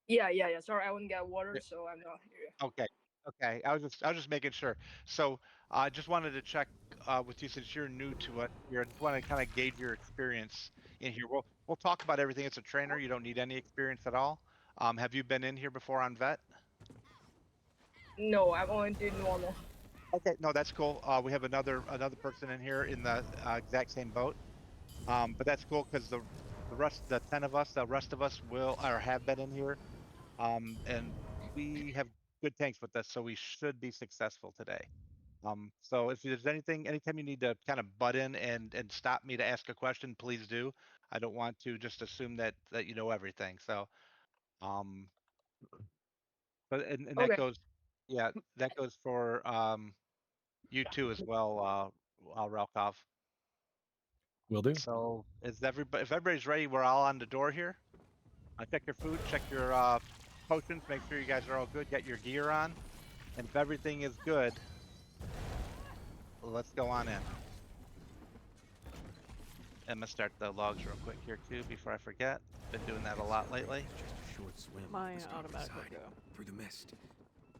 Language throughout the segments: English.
Yeah. Sorry, I wouldn't get water, so I'm not here. Okay. Okay. I was just making sure. So I just wanted to check with you since you're new to it here. I just want to kind of gauge your experience in here. We'll talk about everything. It's a trainer. You don't need any experience at all. Have you been in here before on vet? No, I'm only doing normal. Okay. No, that's cool. We have another person in here in the exact same boat. But that's cool because the rest, the 10 of us, the rest of us will or have been in here. And we have good tanks with us, so we should be successful today. So if there's anytime you need to kind of butt in and stop me to ask a question, please do. I don't want to just assume that you know everything. So, um, but and that Okay. goes, yeah, that goes for you too as well, Ralkov. Will do. So is everybody, if everybody's ready, we're all on the door here. Check your food, check your potions, make sure you guys are all good, get your gear on, and if everything is good, let's go on in. I'm gonna start the logs real quick here too before I forget. Been doing that a lot lately. Just a short swim. Mine Must be automatically inside, go. through the mist.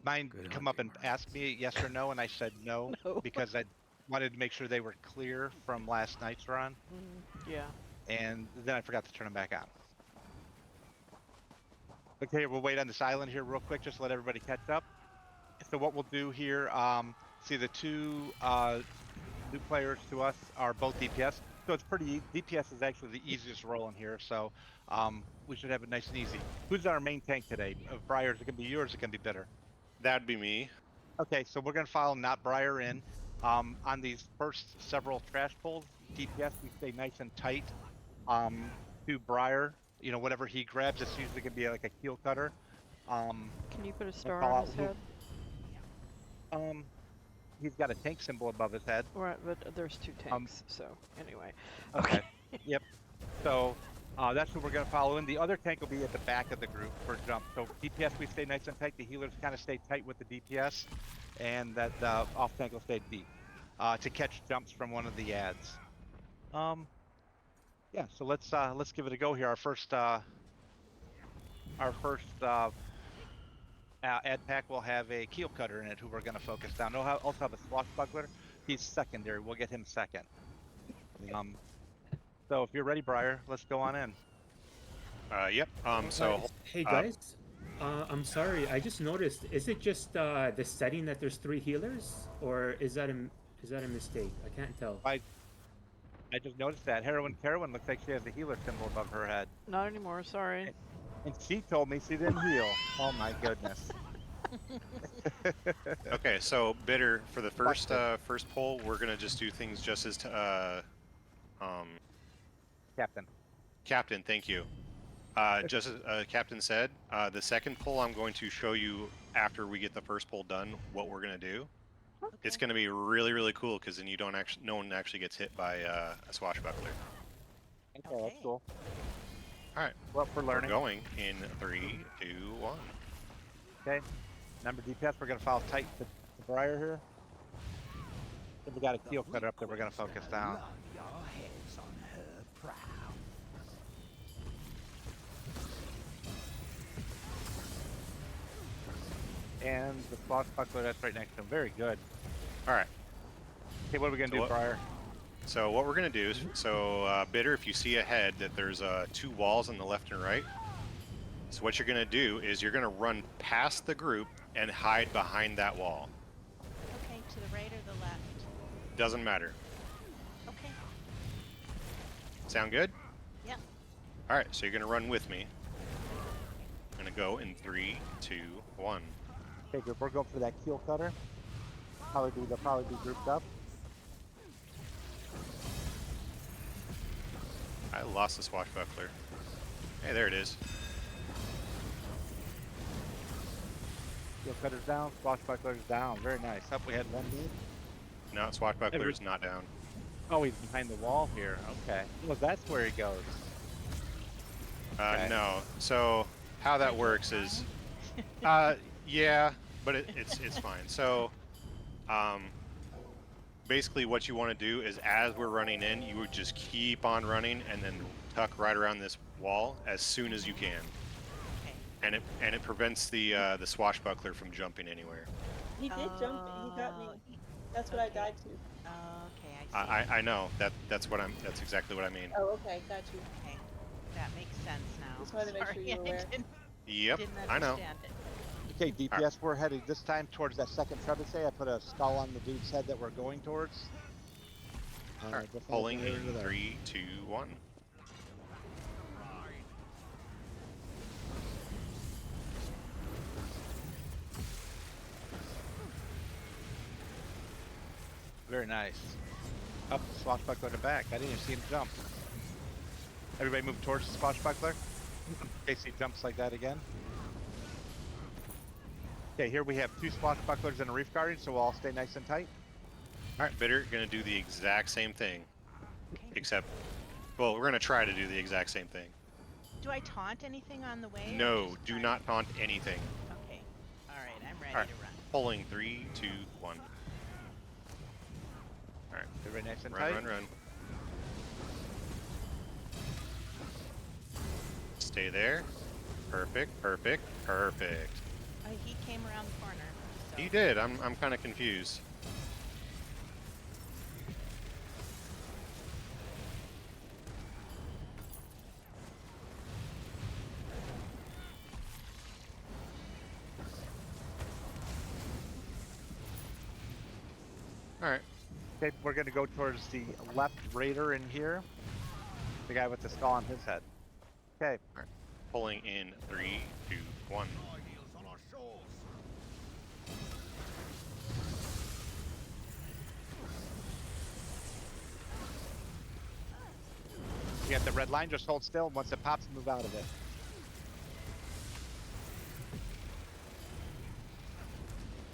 Mine Good come up hunting, and ask me yes or no, and I said no No. because I wanted to make sure they were clear from last night's run, Yeah. and then I forgot to turn them back on. Okay, we'll wait on this island here real quick, just let everybody catch up. So what we'll do here, see the two new players to us are both DPS. So it's pretty, DPS is actually the easiest role in here. So we should have it nice and easy. Who's our main tank today? Briar, is it going to be yours? Is it going to be Bitter? That'd be me. Okay, so we're going to follow not Briar in. On these first several trash pulls, DPS, we stay nice and tight to Briar. You know, whatever he grabs, it's usually going to be like a keel cutter. Can you put a We'll star call on out his Luke. head? He's got a tank symbol above his head. Right, but there's two tanks, so anyway. Okay. Yep. So that's what we're going to follow in. The other tank will be at the back of the group for jump. So DPS, we stay nice and tight. The healers kind of stay tight with the DPS, and that off tank will stay deep to catch jumps from one of the ads. Yeah. So let's give it a go here. Our first ad pack will have a keel cutter in it, who we're going to focus down. We'll also have a swashbuckler. He's secondary. We'll get him second. So if you're ready, Briar, let's go on in. Yep. So Hey guys, I'm sorry. I just noticed. Is it just the setting that there's 3 healers, or is that a mistake? I can't tell. I just noticed that Heroin Carowin looks like she has a healer symbol above her head, Not anymore, sorry. and she told me she didn't heal. Oh my goodness. okay, so Bitter for the first poll, we're gonna just do things just as Captain. Captain. Thank you. Just as Captain said, the second poll I'm going to show you after we get the first poll done what we're gonna do. Okay. It's gonna be really cool because then you don't actually, no one actually gets hit by a swashbuckler. Okay, that's cool. All right. Well, for We're learning. going in 3, 2, 1. Okay. Number DPS, we're gonna follow tight to Briar here. Then we got a keel cutter up that we're gonna focus down. Your head's on her prow. And the swashbuckler that's right next to him. Very good. All right. Okay, what are we gonna So do, what- Briar? So what we're gonna do is, Bitter, if you see ahead that there's 2 walls on the left and right, so what you're gonna do is you're gonna run past the group and hide behind that wall. Okay, to the right or the left? Doesn't matter. Okay. Sound good? Yep. All right, so you're gonna run with me. I'm gonna go in 3, 2, 1. Okay, good. We're going for that keel cutter. They'll probably be grouped up. I lost the swashbuckler. Hey, there it is. Keel cutter's down, swashbuckler's down. Very nice. Up, we had one lead. No, swashbuckler's not down. Oh, he's behind the wall here. Okay. Well, that's where he goes. Okay. No. So how that works is, yeah, but it's fine. So, basically what you want to do is as we're running in, you would just keep on running and then tuck right around this wall as soon as you can. Okay. And it prevents the swashbuckler from jumping anywhere. He did jump. He got me. That's what I died to. Okay, I see. I know that's exactly what I mean. Oh, okay, got you. Okay, that makes sense now. Just wanted to make sure Sorry, you were aware. Yep, didn't I know. understand it. Okay, DPS, we're headed this time towards that second trebuchet. I put a skull on the dude's head that we're going towards. All right, Go follow pulling the in to there. 3, 2, 1. Very nice. Up, swashbuckler to back. I didn't even see him jump. Everybody move towards the swashbuckler. In case he jumps like that again. Okay, here we have 2 swashbucklers and a reef guardian, so we'll all stay nice and tight. All right, Bitter, gonna do the exact same thing, Okay. except, well, we're gonna try to do the exact same thing. Do I taunt anything on the way? or No, just do run? not taunt anything. Okay. All right, I'm ready All right, to run. pulling 3, 2, 1. All right, Everybody nice and run, tight. run, run. Stay there. Perfect, perfect, perfect. He came around the corner. So. He did. I'm kind of confused. All right. Okay, we're gonna go towards the left raider in here. The guy with the skull on his head. Okay. Pulling in 3, 2, 1. You got the red line, just hold still. Once it pops, move out of it.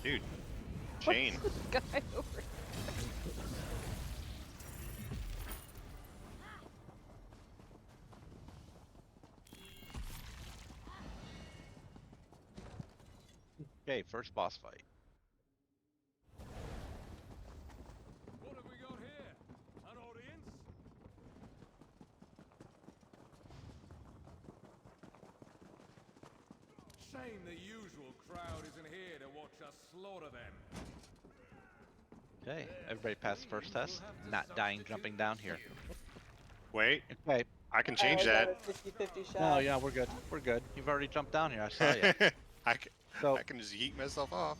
Dude, Shane. Guy over. Okay, first boss fight. What have we got here? An audience? Shame the usual crowd isn't here to watch us slaughter them. Okay, everybody passed the first test. Not dying jumping down here. Wait, Okay. I can change I that. got a 50-50 shot. No, yeah, we're good. We're good. You've already jumped down here. I saw you. I, can, So, I can just yeet myself off.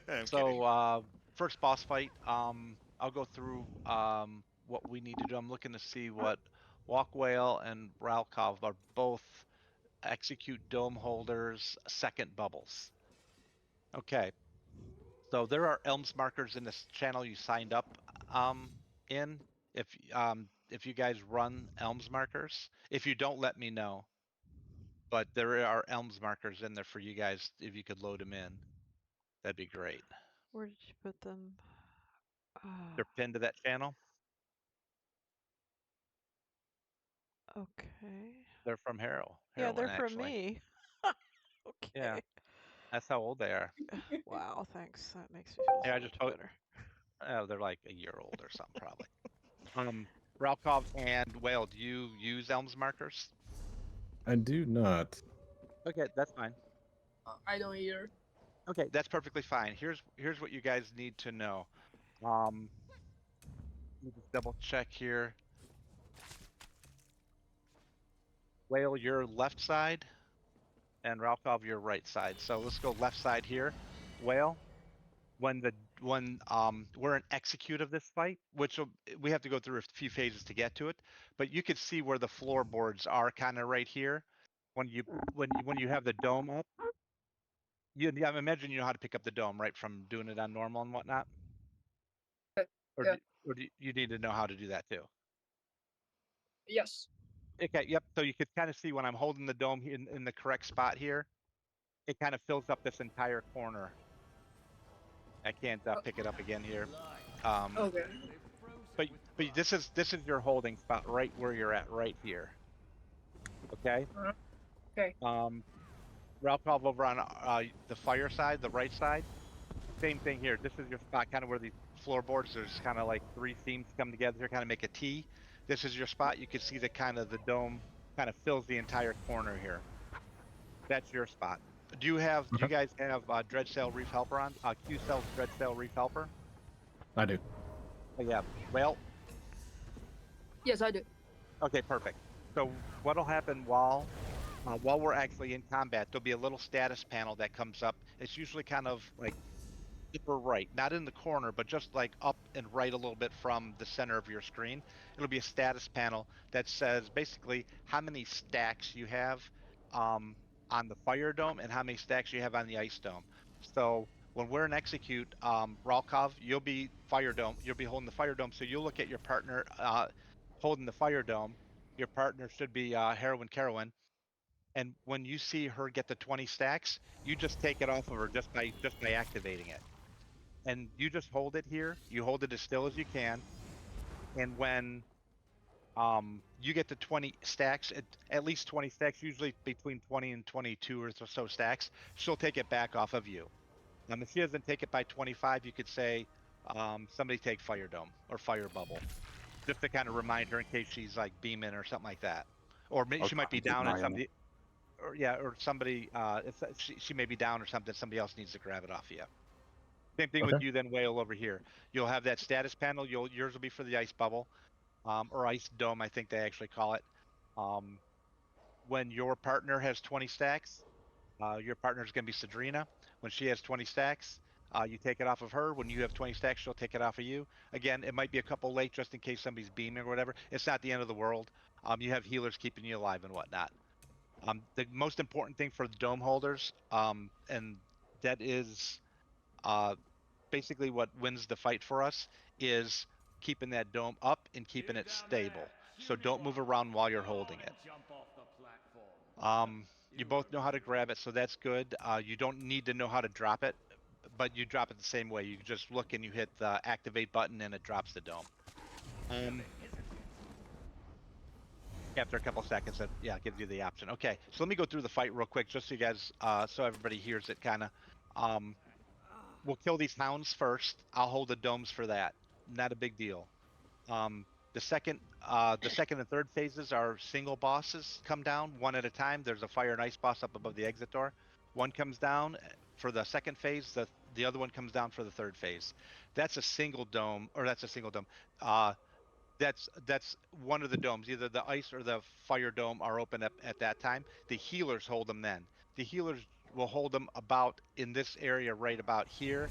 I'm so kidding. first boss fight. I'll go through what we need to do. I'm looking to see what Walk Whale and Ralkov are both execute dome holders, second bubbles. Okay. So there are Elms markers in this channel you signed up in. If you guys run Elms markers, if you don't, let me know. But there are Elms markers in there for you guys. If you could load them in, that'd be great. Where did you put them? They're pinned to that channel. Okay. They're from Yeah, Heroin, they're from actually. me. Okay. Yeah, that's how old they are. Wow, thanks. That makes me feel Yeah, so I much just put. better. They're like a year old or something, probably. Ralkov and Whale, do you use Elms markers? I do not. Okay, that's fine. I don't either. Okay, that's perfectly fine. Here's what you guys need to know. Let me just double check here. Whale, your left side, and Ralkov, your right side. So let's go left side here. Whale, when we're in execute of this fight, we have to go through a few phases to get to it, but you could see where the floorboards are kind of right here. When you have the dome up, I imagine you know how to pick up the dome, right, from doing it on normal and whatnot. Or, Yeah. do you need to know how to do that too? Yes. Okay, yep. So you could kind of see when I'm holding the dome in the correct spot here, it kind of fills up this entire corner. I can't pick it up again here. Okay. But this is your holding spot right where you're at right here. Okay. Okay. Ralkov over on the fire side, the right side. Same thing here. This is your spot, kind of where these floorboards. There's kind of like 3 seams come together here, kind of make a T. This is your spot. You can see the dome kind of fills the entire corner here. That's your spot. Do you have? Do you Okay. guys have Dreadsail Reef Helper on? Q sells Dreadsail Reef Helper. I do. Oh, yeah. Well, Yes, I do. okay, perfect. So what'll happen while we're actually in combat, there'll be a little status panel that comes up. It's usually kind of like upper right, not in the corner, but just like up and right a little bit from the center of your screen. It'll be a status panel that says basically how many stacks you have um, on the fire dome and how many stacks you have on the ice dome. So when we're in execute, Ralkov, you'll be fire dome. You'll be holding the fire dome. So you'll look at your partner holding the fire dome. Your partner should be Heroin Carowin. And when you see her get the 20 stacks, you just take it off of her just by activating it, and you just hold it here. You hold it as still as you can, and when you get to 20 stacks, at least 20 stacks, usually between 20 and 22 or so stacks, she'll take it back off of you. If she doesn't take it by 25, you could say somebody take Fire Dome or Fire Bubble, just to kind of remind her in case she's like beaming or something like that, or she might be down and somebody. Or yeah, or somebody, if she may be down or something, somebody else needs to grab it off you. Same thing with Okay. you, then Whale over here. You'll have that status panel. Yours will be for the ice bubble, or ice dome, I think they actually call it. When your partner has 20 stacks, your partner is going to be Sadrina. When she has 20 stacks, you take it off of her. When you have 20 stacks, she'll take it off of you. Again, it might be a couple late just in case somebody's beaming or whatever. It's not the end of the world. You have healers keeping you alive and whatnot. The most important thing for the dome holders, and that is basically what wins the fight for us, is keeping that dome up and keeping it stable. So don't move around while you're holding it. You both know how to grab it, so that's good. You don't need to know how to drop it, but you drop it the same way. You just look and you hit the activate button and it drops the dome. After a couple seconds, it gives you the option. Okay, so let me go through the fight real quick, just so you guys, so everybody hears it kind of. We'll kill these hounds first. I'll hold the domes for that. Not a big deal. Um, the second and third phases are single bosses come down one at a time. There's a fire and ice boss up above the exit door. One comes down for the second phase. The other one comes down for the third phase. That's a single dome, or that's a single dome. That's one of the domes. Either the ice or the fire dome are open at that time. The healers hold them then. The healers will hold them about in this area right about here.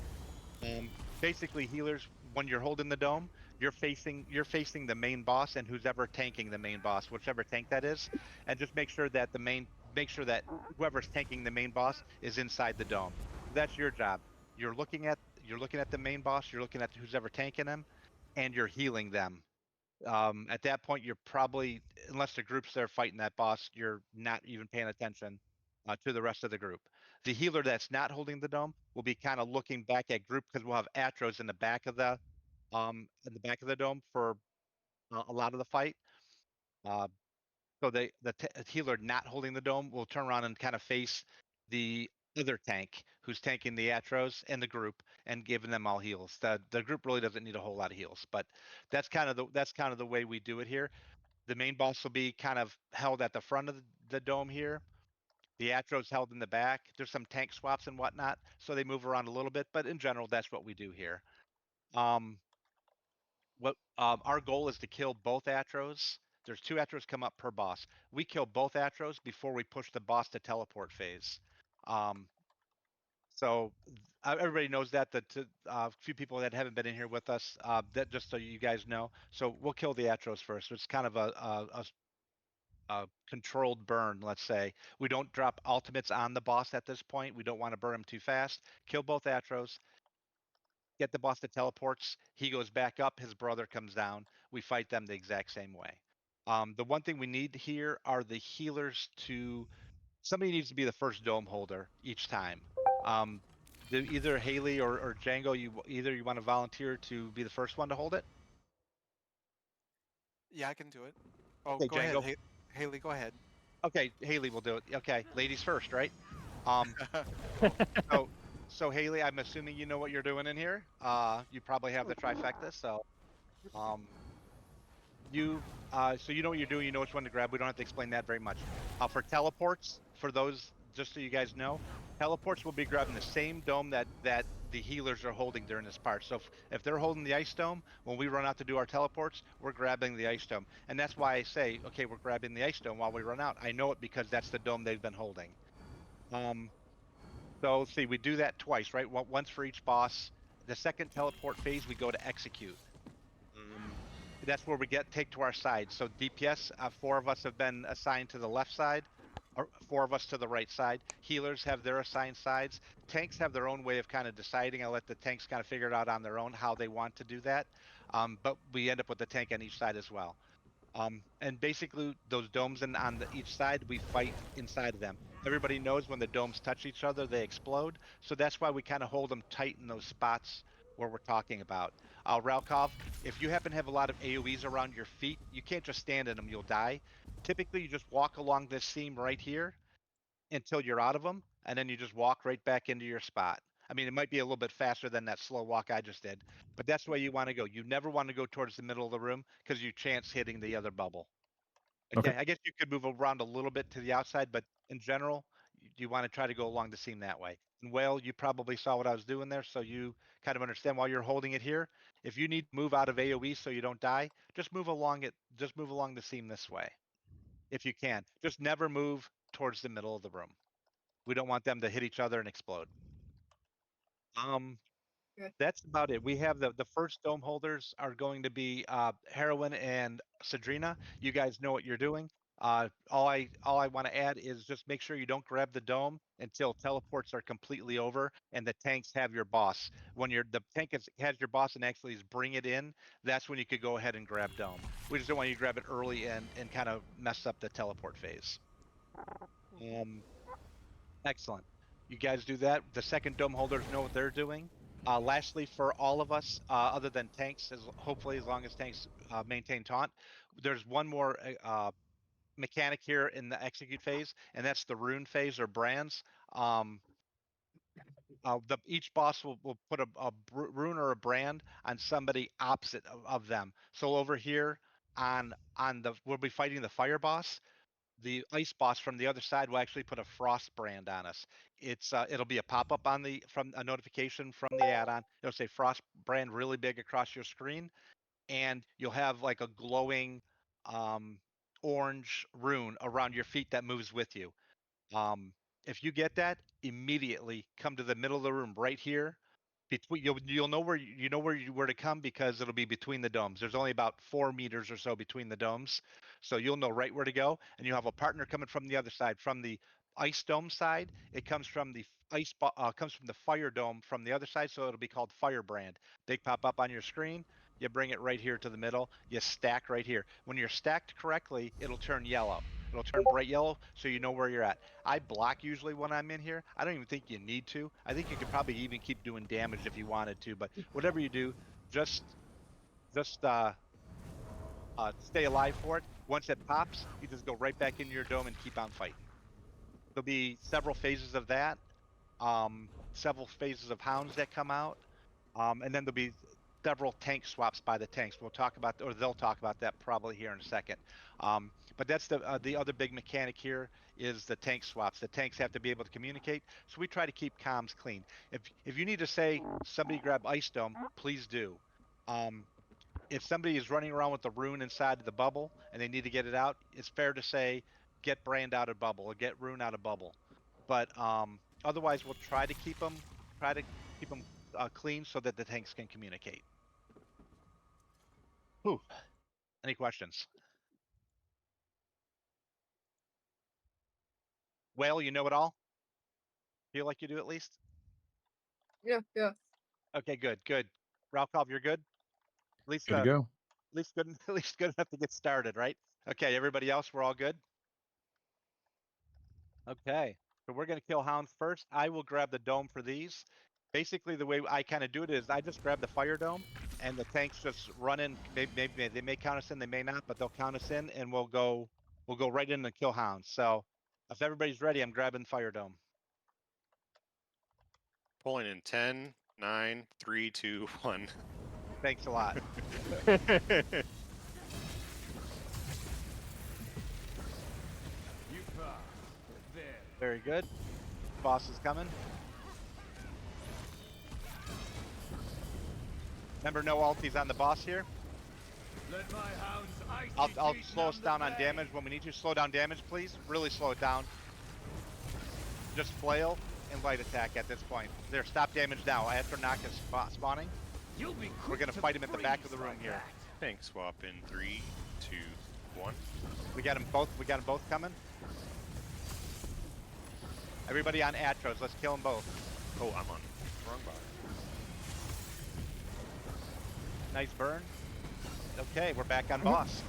Basically, healers, when you're holding the dome, you're facing the main boss and who's ever tanking the main boss, whichever tank that is, and just make sure that whoever's tanking the main boss is inside the dome. That's your job. You're looking at the main boss. You're looking at who's ever tanking them, and you're healing them. At that point, you're probably, unless the group's there fighting that boss, you're not even paying attention to the rest of the group. The healer that's not holding the dome will be kind of looking back at group, because we'll have Atros in the back of the dome for a lot of the fight. So the healer not holding the dome will turn around and kind of face the other tank who's tanking the Atros and the group and giving them all heals. The group really doesn't need a whole lot of heals, but that's kind of the way we do it here. The main boss will be kind of held at the front of the dome here. The Atros held in the back. There's some tank swaps and whatnot, so they move around a little bit, but in general, that's what we do here. Our goal is to kill both Atros. There's 2 Atros come up per boss. We kill both Atros before we push the boss to teleport phase. So everybody knows that. A few people that haven't been in here with us, that just so you guys know. So we'll kill the Atros first. It's kind of a controlled burn, let's say. We don't drop ultimates on the boss at this point. We don't want to burn him too fast. Kill both Atros. Get the boss that teleports. He goes back up. His brother comes down. We fight them the exact same way. The one thing we need here are the healers to. Somebody needs to be the first dome holder each time. Either Haley or Django, you want to volunteer to be the first one to hold it? Yeah, I can do it. Oh, Okay, go ahead, Django. Haley. Go ahead. Okay, Haley will do it. Okay, ladies first, right? So Haley, I'm assuming you know what you're doing in here. You probably have the trifecta, so so you know what you're doing. You know which one to grab. We don't have to explain that very much. For teleports, for those, just so you guys know, teleports will be grabbing the same dome that the healers are holding during this part. So if they're holding the ice dome, when we run out to do our teleports, we're grabbing the ice dome. And that's why I say, okay, we're grabbing the ice dome while we run out. I know it because that's the dome they've been holding. So let's see, we do that twice, right? Once for each boss. The second teleport phase, we go to execute. That's where we take to our side. So DPS, 4 of us have been assigned to the left side, or 4 of us to the right side. Healers have their assigned sides. Tanks have their own way of kind of deciding. I'll let the tanks kind of figure it out on their own how they want to do that. But we end up with a tank on each side as well. And basically, those domes on each side, we fight inside of them. Everybody knows when the domes touch each other, they explode. So that's why we kind of hold them tight in those spots where we're talking about. Ralkov, if you happen to have a lot of AoEs around your feet, you can't just stand in them, you'll die. Typically, you just walk along this seam right here until you're out of them, and then you just walk right back into your spot. I mean, it might be a little bit faster than that slow walk I just did, but that's the way you want to go. You never want to go towards the middle of the room because you chance hitting the other bubble. Okay, I guess you could move around a little bit to the outside, but in general, you want to try to go along the seam that way. And Whale, you probably saw what I was doing there, so you kind of understand while you're holding it here. If you need to move out of AoE so you don't die, just move along the seam this way. If you can. Just never move towards the middle of the room. We don't want them to hit each other and explode. That's about it. We have the first dome holders are going to be Heroine and Sadrina. You guys know what you're doing. All I want to add is just make sure you don't grab the dome until teleports are completely over and the tanks have your boss. When the tank has your boss and actually is bring it in, that's when you could go ahead and grab dome. We just don't want you to grab it early and kind of mess up the teleport phase. Excellent. You guys do that. The second dome holders know what they're doing. Lastly, for all of us, other than tanks, hopefully as long as tanks maintain taunt, there's one more mechanic here in the execute phase, and that's the rune phase or brands. Each boss will put a rune or a brand on somebody opposite of them. So over here we'll be fighting the fire boss. The ice boss from the other side will actually put a frost brand on us. It'll be a pop-up from a notification from the add-on. It'll say frost brand really big across your screen, and you'll have like a glowing orange rune around your feet that moves with you. If you get that, immediately come to the middle of the room right here. You'll know where to come because it'll be between the domes. There's only about 4 meters or so between the domes, so you'll know right where to go. And you have a partner coming from the other side, from the ice dome side. It comes from the comes from the fire dome from the other side, so it'll be called Firebrand. They pop up on your screen. You bring it right here to the middle. You stack right here. When you're stacked correctly, it'll turn yellow. It'll turn bright yellow, so you know where you're at. I block usually when I'm in here. I don't even think you need to. I think you could probably even keep doing damage if you wanted to, but whatever you do, just stay alive for it. Once it pops, you just go right back into your dome and keep on fighting. There'll be several phases of that, several phases of hounds that come out, and then there'll be several tank swaps by the tanks. They'll talk about that probably here in a second. But that's the other big mechanic here is the tank swaps. The tanks have to be able to communicate, so we try to keep comms clean. If you need to say somebody grab ice dome, please do. If somebody is running around with the rune inside of the bubble and they need to get it out, it's fair to say get brand out of bubble or get rune out of bubble. But otherwise, we'll try to keep them clean so that the tanks can communicate. Whew. Any questions? Whale, you know it all? Feel like you do at least? Yeah. Okay, good. Ralkov, you're good? At least Good to go. at least good at least good enough to get started, right? Okay, everybody else, we're all good? Okay. So we're gonna kill hounds first. I will grab the dome for these. Basically, the way I kind of do it is I just grab the fire dome and the tanks just run in. Maybe they may count us in, they may not, but they'll count us in and we'll go right in and kill hounds. So if everybody's ready, I'm grabbing fire dome. Pulling in 10, 9, 3, 2, 1. Thanks a lot. You pass. There. Very good. boss is coming. Remember, no ulties on the boss here. Let my hounds icy I'll teeth slow us numb the down on bay. damage when we need to. Slow down damage, please. Really slow it down. Just flail and light attack at this point. There, stop damage now. After knock is spawning. You'll be We're quick gonna to fight him at the back of the freeze room like here. that. Tank swap in 3, 2, 1. We got them both. We got them both coming. Everybody on Atros. Let's kill them both. Oh, I'm on wrong bot. Nice burn. Okay, we're back on boss.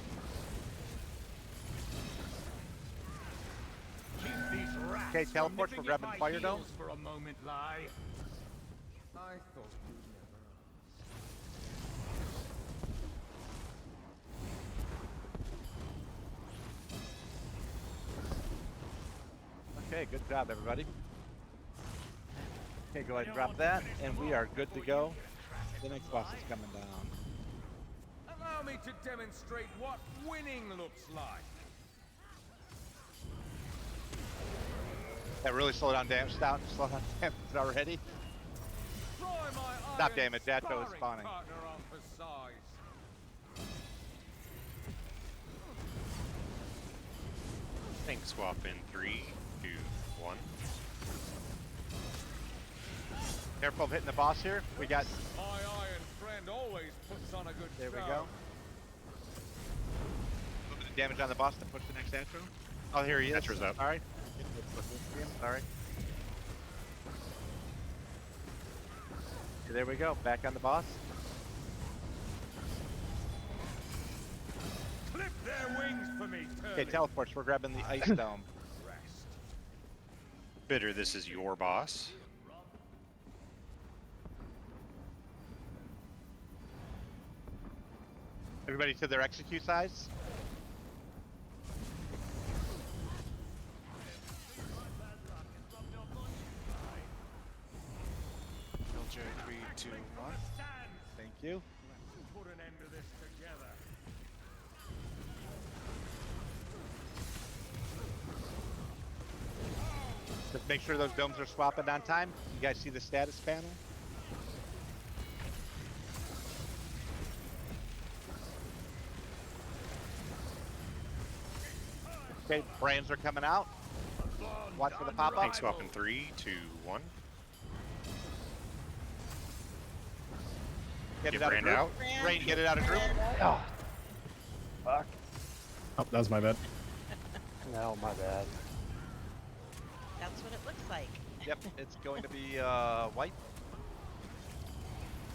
Keep these rats Okay, from teleports, nipping we're at grabbing my fire dome. heels for a moment, lie. I thought you'd Okay, good job, everybody. Okay, go ahead and drop that, and we are good to go. The next boss is coming down. never. Allow me to demonstrate what winning looks like. That really slow down damage. Slow down damage already. Try my Stop iron damage, Atro is sparring spawning. partner on for size. Tank swap in 3, 2, 1. Careful of hitting the boss here. We got. My iron friend always puts on a good There we show. go. A little bit of damage on the boss to push the next Atro. Oh, here he is. Atro's up. All right. Sorry. Okay, there we go. Back on the boss. Clip their wings for me, Okay, Turley. teleports. We're grabbing the ice dome. Rest. Bitter, this is your boss. Everybody to their execute size. LJ 3, 2, 1. Thank you. Let's put an end to this together. Just make sure those domes are swapping on time. You guys see the status panel? Okay, brands are coming out. Watch for the pop-up. Tank swap in 3, 2, 1. Get Get it out of brand group. out. Rain, get it out of group. Oh, fuck. Oh, that was my bad. No, my bad. That's what it looks like. Yep, it's going to be white.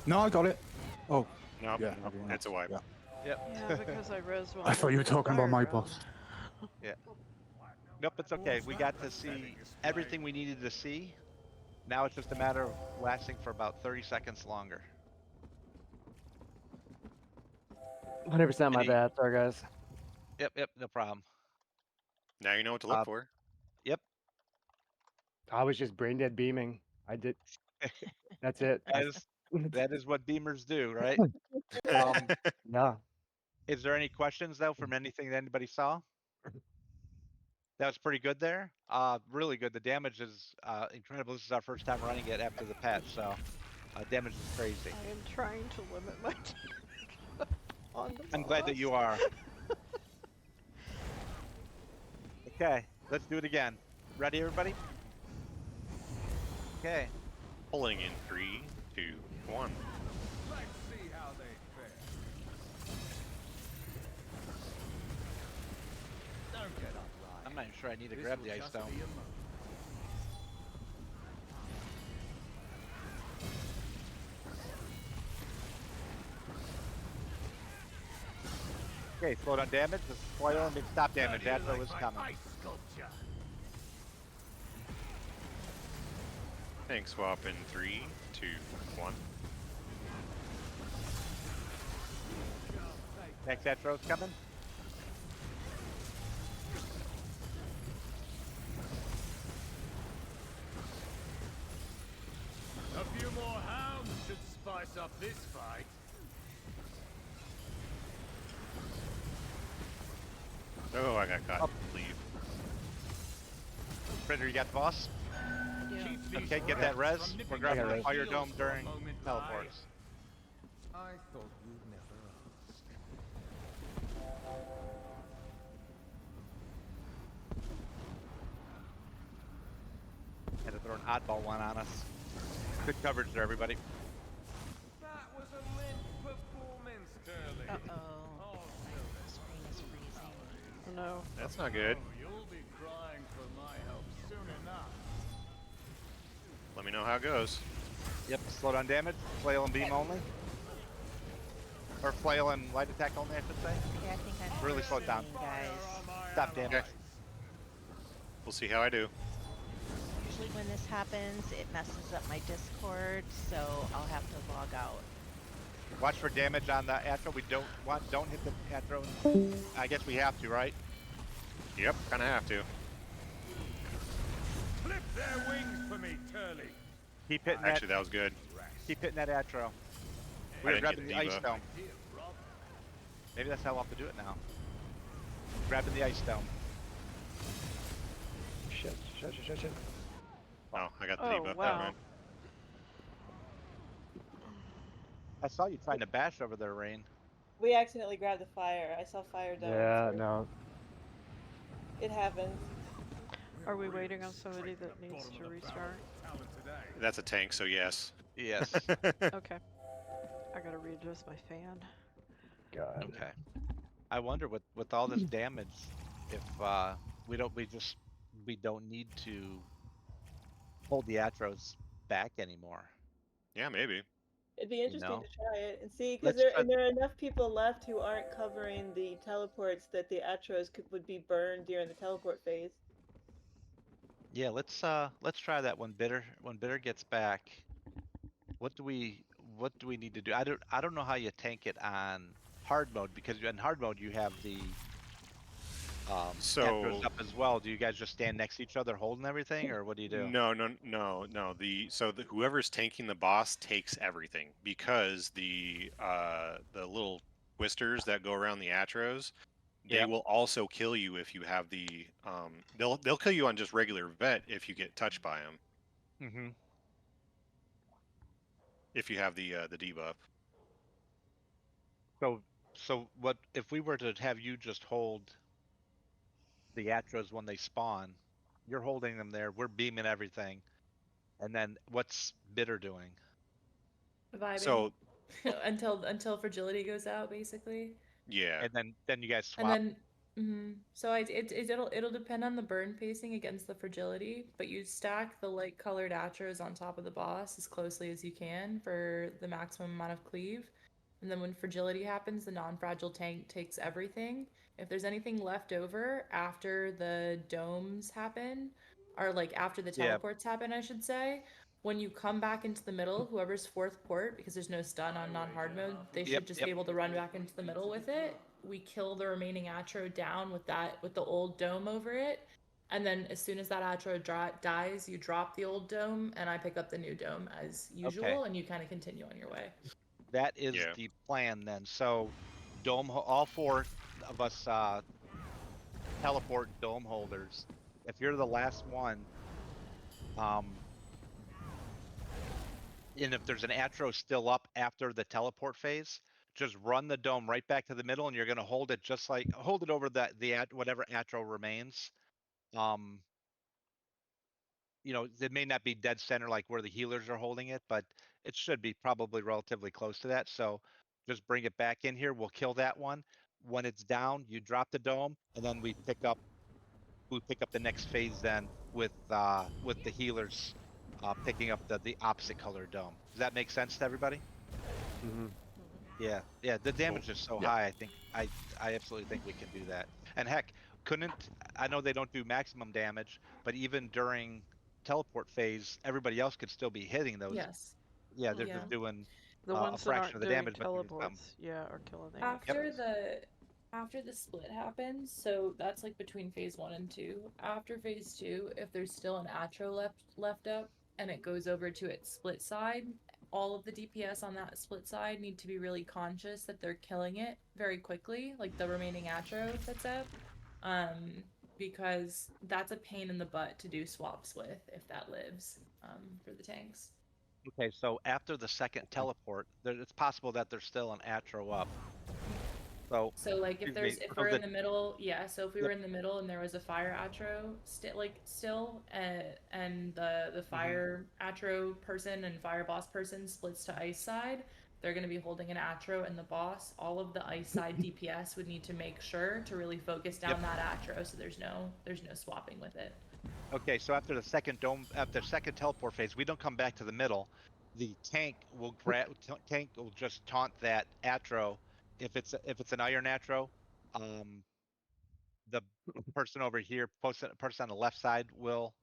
No, I got it. Oh, Nope, yeah. it's a wipe. Yeah. Yep. Yeah, because I res one. I thought you were talking about my boss. Nope, it's okay. We got to see everything we needed to see. Now it's just a matter of lasting for about 30 seconds longer. 100% my Any- bad. Sorry, guys. Yep, no problem. Now you know what to look for. Yep. I was just brain dead beaming. I did. That's it. That is what beamers do, right? Yeah. Is there any questions though from anything that anybody saw? That was pretty good there. Really good. The damage is incredible. This is our first time running it after the patch, so damage is crazy. I am trying to limit my damage on the I'm glad that boss. you are. Okay, let's do it again. Ready, everybody? Okay. Pulling in 3, 2, 1. Let's see how they fare. Don't get up, I'm not even sure I need to grab the ice dome. Okay, slow down damage. Just spoil and stop damage. That's what was coming. Ice sculpture. Tank swap in 3, 2, 1. Next Atro's coming. A few more hounds should spice up this fight. Oh, I got caught. Leave. Printer, you got the boss? I do. Okay, get that res. We're grabbing the fire dome during teleports. I thought you'd never ask. Had to throw an oddball one on us. Good coverage there, everybody. That was a limp performance, Curly. Uh-oh. My screen is freezing. Oh no. That's not good. You'll be crying for my help soon enough. Let me know how it goes. Yep, slow down damage. Flail and beam only. Or flail and light attack only, I should say. Yeah, I think I'm Really slow it down. guys. Stop damage. Okay. We'll see how I do. Usually when this happens, it messes up my Discord, so I'll have to log out. Watch for damage on the Atro. We don't hit the Atro. I guess we have to, right? Yep, kind of have to. Flip their wings for me, Curly. Keep hitting Actually, that was good. Keep hitting that Atro. I We're didn't grabbing get the a ice debuff. dome. Maybe that's how we'll have to do it now. Grabbing the ice dome. Shit. Oh, I got the Oh, debuff. Never wow. mind. I saw you trying to bash over there, Rain. We accidentally grabbed the fire. I saw fire dome. Yeah, so no. It happens. Are we waiting on somebody that needs to restart? That's a tank, so yes. Yes. Okay. I gotta readjust my fan. God. Okay. I wonder with all this damage, if we don't need to hold the Atros back anymore. Yeah, maybe. It'd be interesting know? to try it and see, because Let's try- there are enough people left who aren't covering the teleports that the Atros would be burned during the teleport phase. Yeah, let's try that when Bitter gets back. What do we need to do? I don't know how you tank it on hard mode, because in hard mode you have the So Atros up as well. Do you guys just stand next to each other holding everything, or what do you do? no. Whoever's tanking the boss takes everything, because the little twisters that go around the Atros, they Yep. will also kill you if you have the they'll kill you on just regular vet if you get touched by them. Mm-hmm. If you have the debuff. So what if we were to have you just hold the Atros when they spawn? You're holding them there. We're beaming everything, and then what's Bitter doing? Vibing. So until fragility goes out, basically. yeah. And then you guys swap. And then, so it'll depend on the burn pacing against the fragility, but you stack the light colored Atros on top of the boss as closely as you can for the maximum amount of cleave. And then when fragility happens, the non-fragile tank takes everything. If there's anything left over after the domes happen, or like after the teleports happen, I should say, when you come back into the middle, whoever's fourth port, because there's no stun on non-hard mode, they should just be able to run back into the middle with it. We kill the remaining Atro down with the old dome over it. And then as soon as that Atro dies, you drop the old dome, and I pick up the new dome as usual, and you kind of continue on your way. That is the plan then. So all four of us teleport dome holders. If you're the last one, and if there's an Atro still up after the teleport phase, just run the dome right back to the middle, and you're gonna hold it hold it over whatever Atro remains. It may not be dead center like where the healers are holding it, but it should be probably relatively close to that. So just bring it back in here. We'll kill that one. When it's down, you drop the dome, and then we pick up the next phase then with the healers picking up the opposite color dome. Does that make sense to everybody? Mm-hmm. Yeah. The damage is so high. I think I absolutely think we can do that. And heck, I know they don't do maximum damage, but even during teleport phase, everybody else could still be hitting those. Yes. Yeah, they're just doing The a ones that fraction aren't of the doing damage, but they're teleports, are killing the After the split happens, so that's like between phase 1 and 2. After phase 2, if there's still an Atro left up and it goes over to its split side, all of the DPS on that split side need to be really conscious that they're killing it very quickly, like the remaining Atro that's up. because that's a pain in the butt to do swaps with if that lives for the tanks. Okay, so after the second teleport, it's possible that there's still an Atro up. So, So like if excuse me, if so we're the, in the middle, yeah. So if we yep. were in the middle and there was a fire atro still, and the fire atro person and fire boss person splits to ice side, they're going to be holding an atro, and the boss, all of the ice side DPS would need to make sure to really focus down that atro, so there's no swapping with it. Okay, so after the second second teleport phase, we don't come back to the middle. The tank will just taunt that Atro. If it's an Iron Atro, the person over here, person on the left side, will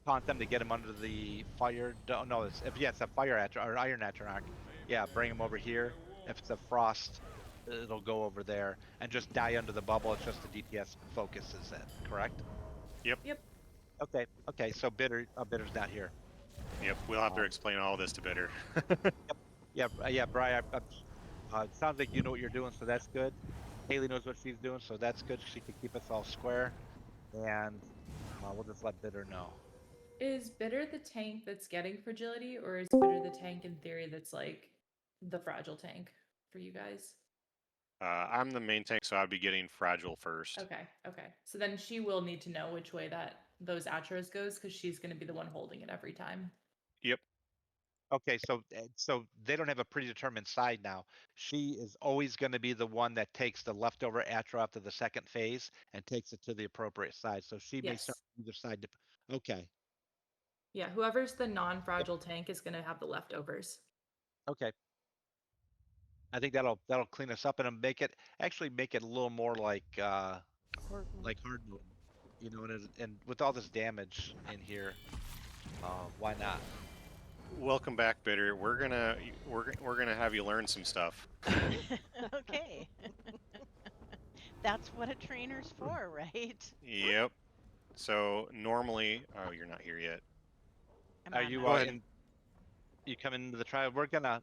taunt them to get him under the fire. No, it's a fire Atro or Iron Atronach. Yeah, bring him over here. If it's a Frost, it'll go over there and just die under the bubble. It's just the DPS focuses it. Correct? Yep. Okay. So Bitter's not here. Yep. We'll have to explain all this to Bitter. Yeah, Brian. It sounds like you know what you're doing, so that's good. Haley knows what she's doing, so that's good. She can keep us all square, and we'll just let Bitter know. Is Bitter the tank that's getting fragility, or is Bitter the tank in theory that's like the fragile tank for you guys? I'm the main tank, so I'd be getting fragile first. Okay. So then she will need to know which way those atros goes, because she's going to be the one holding it every time. Yep. Okay, so they don't have a predetermined side now. She is always going to be the one that takes the leftover Atro after the second phase and takes it to the appropriate side. So she may start either side. Okay. Yeah, whoever's the non-fragile tank is going to have the leftovers. Okay. I think that'll clean us up and make it a little more like hard mode, you know, and with all this damage in here, why not? Welcome back, Bitter. We're gonna have you learn some stuff. Okay. That's what a trainer's for, right? Yep. So normally, oh, you're not here yet. Are you Go ahead. You come into the trial? We're gonna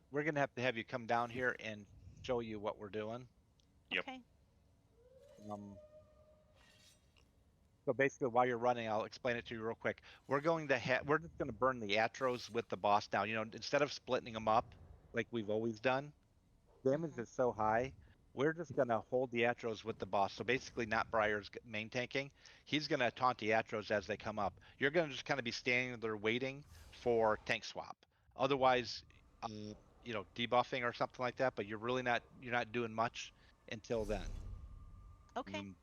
have you come down here and show you what we're doing. Yep. Okay. So basically, while you're running, I'll explain it to you real quick. We're just gonna burn the Atros with the boss down. You know, instead of splitting them up like we've always done, damage is so high. We're just gonna hold the Atros with the boss. So basically, not Briar's main tanking. He's gonna taunt the Atros as they come up. You're gonna just kind of be standing there waiting for tank swap. Otherwise, debuffing or something like that. But you're not doing much until then. Okay.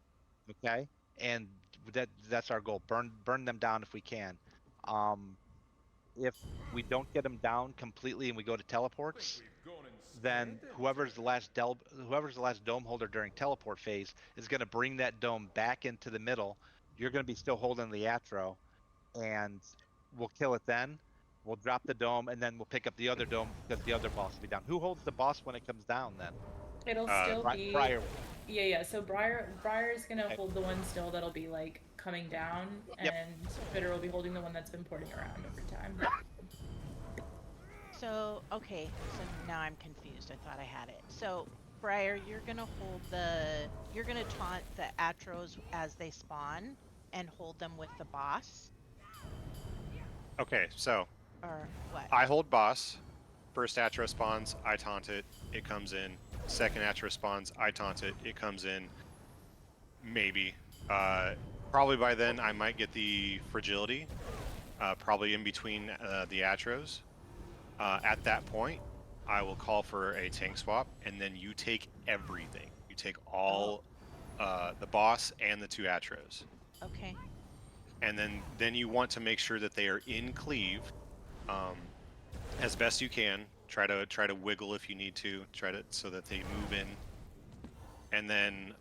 Okay, and that's our goal. Burn them down if we can. If we don't get them down completely and we go to teleports, then whoever's the last dome holder during teleport phase is going to bring that dome back into the middle. You're going to be still holding the Atro, and we'll kill it then. We'll drop the dome, and then we'll pick up the other dome because the other boss will be down. Who holds the boss when it comes down then? It'll still be Briar. Yeah. So Briar is gonna hold the one still that'll be like coming down, and Bitter will be holding the one that's been porting around over time. So okay, so now I'm confused. I thought I had it. So Briar, you're gonna taunt the Atros as they spawn and hold them with the boss. Okay, so Or what? I hold boss. First Atro spawns, I taunt it. It comes in. Second Atro spawns, I taunt it. It comes in. Maybe. Probably by then I might get the fragility. Probably in between the Atros. At that point, I will call for a tank swap, and then you take everything. You take all the boss and the 2 Atros. Okay. And then you want to make sure that they are in cleave, as best you can. Try to wiggle if you need to. So that they move in. And then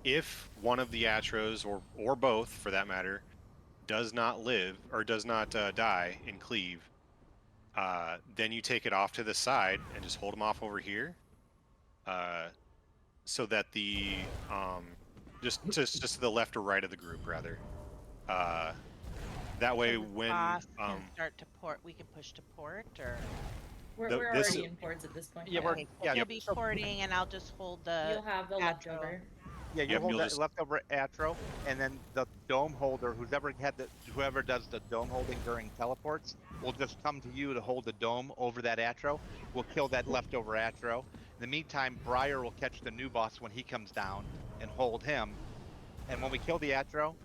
if one of the Atros or both, for that matter, does not live or does not die in cleave, then you take it off to the side and just hold them off over here, so that the just to the left or right of the group rather. That way, when can start to port, we can push to port, or we're already in ports at this point. Yeah, You'll be porting, and I'll just hold the. You'll have the leftover. Yeah, you Yep, hold you'll that just- leftover Atro, and then the dome holder, whoever does the dome holding during teleports, will just come to you to hold the dome over that Atro. We'll kill that leftover Atro. In the meantime, Briar will catch the new boss when he comes down and hold him. And when we kill the Atro,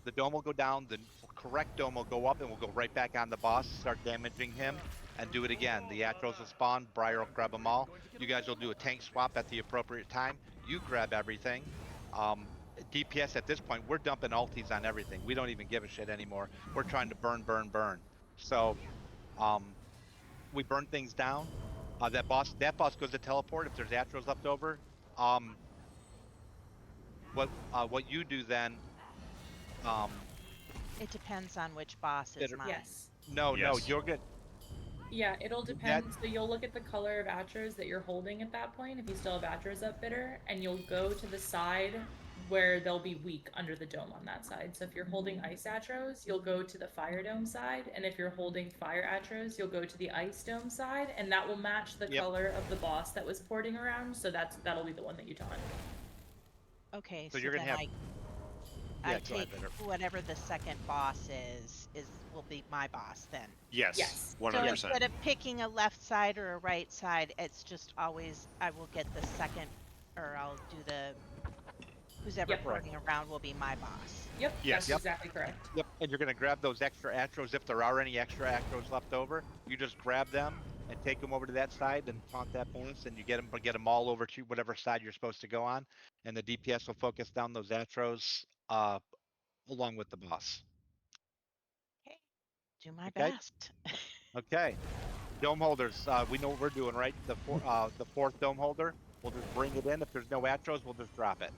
the dome will go down, the correct dome will go up, and we'll go right back on the boss, start damaging him, and do it again. The Atros will spawn, Briar will grab them all. You guys will do a tank swap at the appropriate time. You grab everything. DPS at this point, we're dumping ultis on everything. We don't even give a shit anymore. We're trying to burn, burn, burn. So we burn things down. That boss goes to teleport if there's Atros left over. What you do then? It depends on which boss is mine. Yes. No, Yes. you're good. Yeah, it'll depend. So you'll look at the color of Atros that you're holding at that point, if you still have Atros up, Bitter, and you'll go to the side where they'll be weak under the dome on that side. So if you're holding Ice Atros, you'll go to the Fire Dome side, and if you're holding Fire Atros, you'll go to the Ice Dome side, and that will match the color of the boss that was porting around, so that'll be the one that you taunt. Okay, So so you're gonna then have- I Yeah, go ahead, take Bitter. whatever the second boss will be my boss then. Yes. So 100%. instead of picking a left side or a right side, it's just always I will get the second, or I'll do the who's ever porting around will be my boss. Yep, Yes. that's exactly correct. Yep, and you're gonna grab those extra Atros if there are any extra Atros left over. You just grab them and take them over to that side and taunt that boss, and you get them all over to whatever side you're supposed to go on, and the DPS will focus down those Atros along with the boss. Okay, do my Okay. best. Okay, dome holders. We know what we're doing, right? The fourth dome holder. We'll just bring it in. If there's no Atros, we'll just drop it.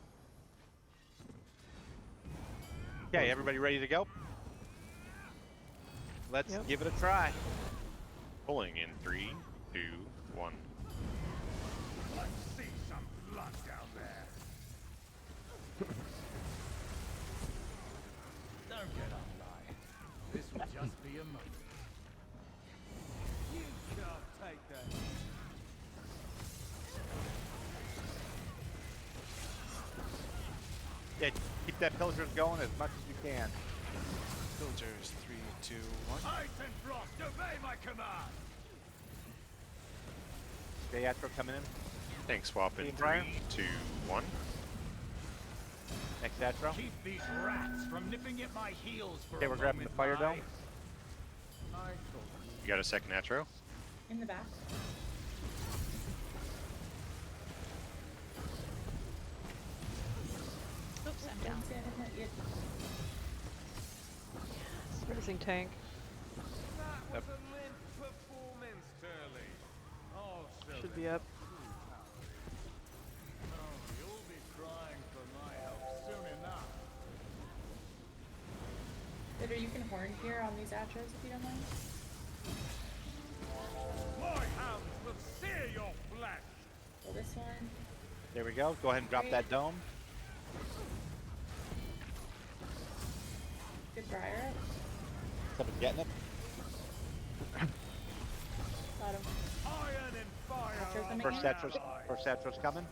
Okay, everybody ready to go? Let's give it a try. Pulling in 3, 2, 1. I see some blood down there. Don't get online. This will just be a moment. You can't take that. Yeah, keep that pillagers going as much as you can. Villagers, 3, 2, 1. Ice and Frost, obey my command! Okay, Atro coming in. Tank swap in Team 3, Briar. 2, 1. Next Atro. Keep these rats from nipping at my heels for Okay, a we're grabbing the moment, fire dome. mate. I thought You got a second Atro? In the back. Oops, I'm down. Missing tank. that was a limp performance, Turley. Oh, silly. Should be up. Oh, you'll be crying for my help soon enough. Bitter, you can horn here on these Atros if you don't mind. My hounds will sear your flesh. So this one. There we go. Go ahead and drop that dome. Good Briar. Someone's getting it. Got him. Iron and fire. Atro are coming First in. Atro's coming.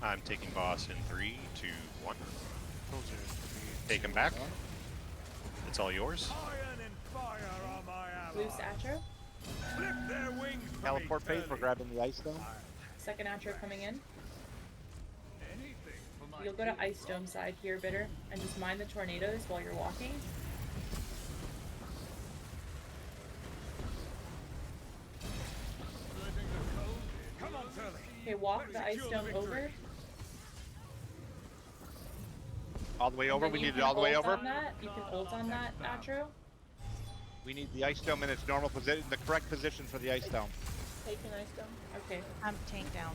I'm taking boss in 3, 2, 1. Villagers, 3, Take 2, him back. 1. It's all yours. Iron and fire are my Loose allies. Atro. Flip their wings for Teleport me, phase. We're Turley. grabbing the ice dome. Second Atro coming in. Anything for my You'll go to people. Ice Dome side here, Bitter, and just mind the tornadoes while you're walking. Letting the cold in. Come on, Turley. Okay, walk the Ice Dome over. All the way over. and We then you need it can all the way ult over. On that. You can ult on that Atro. We need the ice dome in its normal position, the correct position for the ice dome. Take an Ice Dome. Okay. I'm tank down.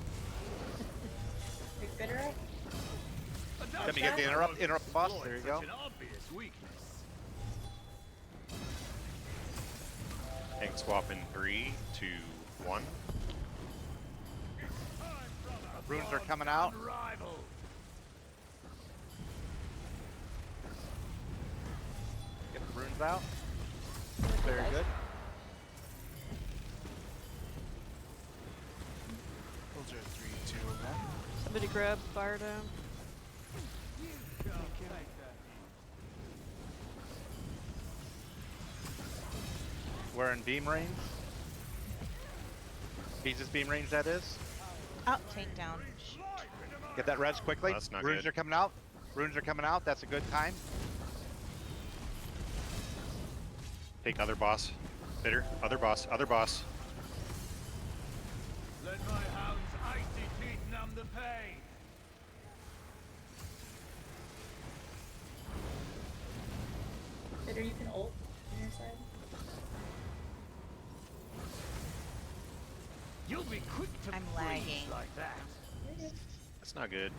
Pick Bitter up. Let me get the interrupt the boss. There you go. Such an obvious weakness. Tank swap in 3, 2, 1. Runes are coming out. Rival. Get the runes out. Very good. Villager, 3, 2, 1. Somebody grab fire down. We're in beam range. Beezus beam range, that is. Oh, tank down. Shoot. Get that res quickly. That's not Runes good. are coming out. Runes are coming out. That's a good time. Take other boss. Bitter. Other boss. Other boss. Let my hound's icy teeth numb the pain. Bitter, you can ult on your side. You'll be quick to I'm freeze lagging. like that. That's not good.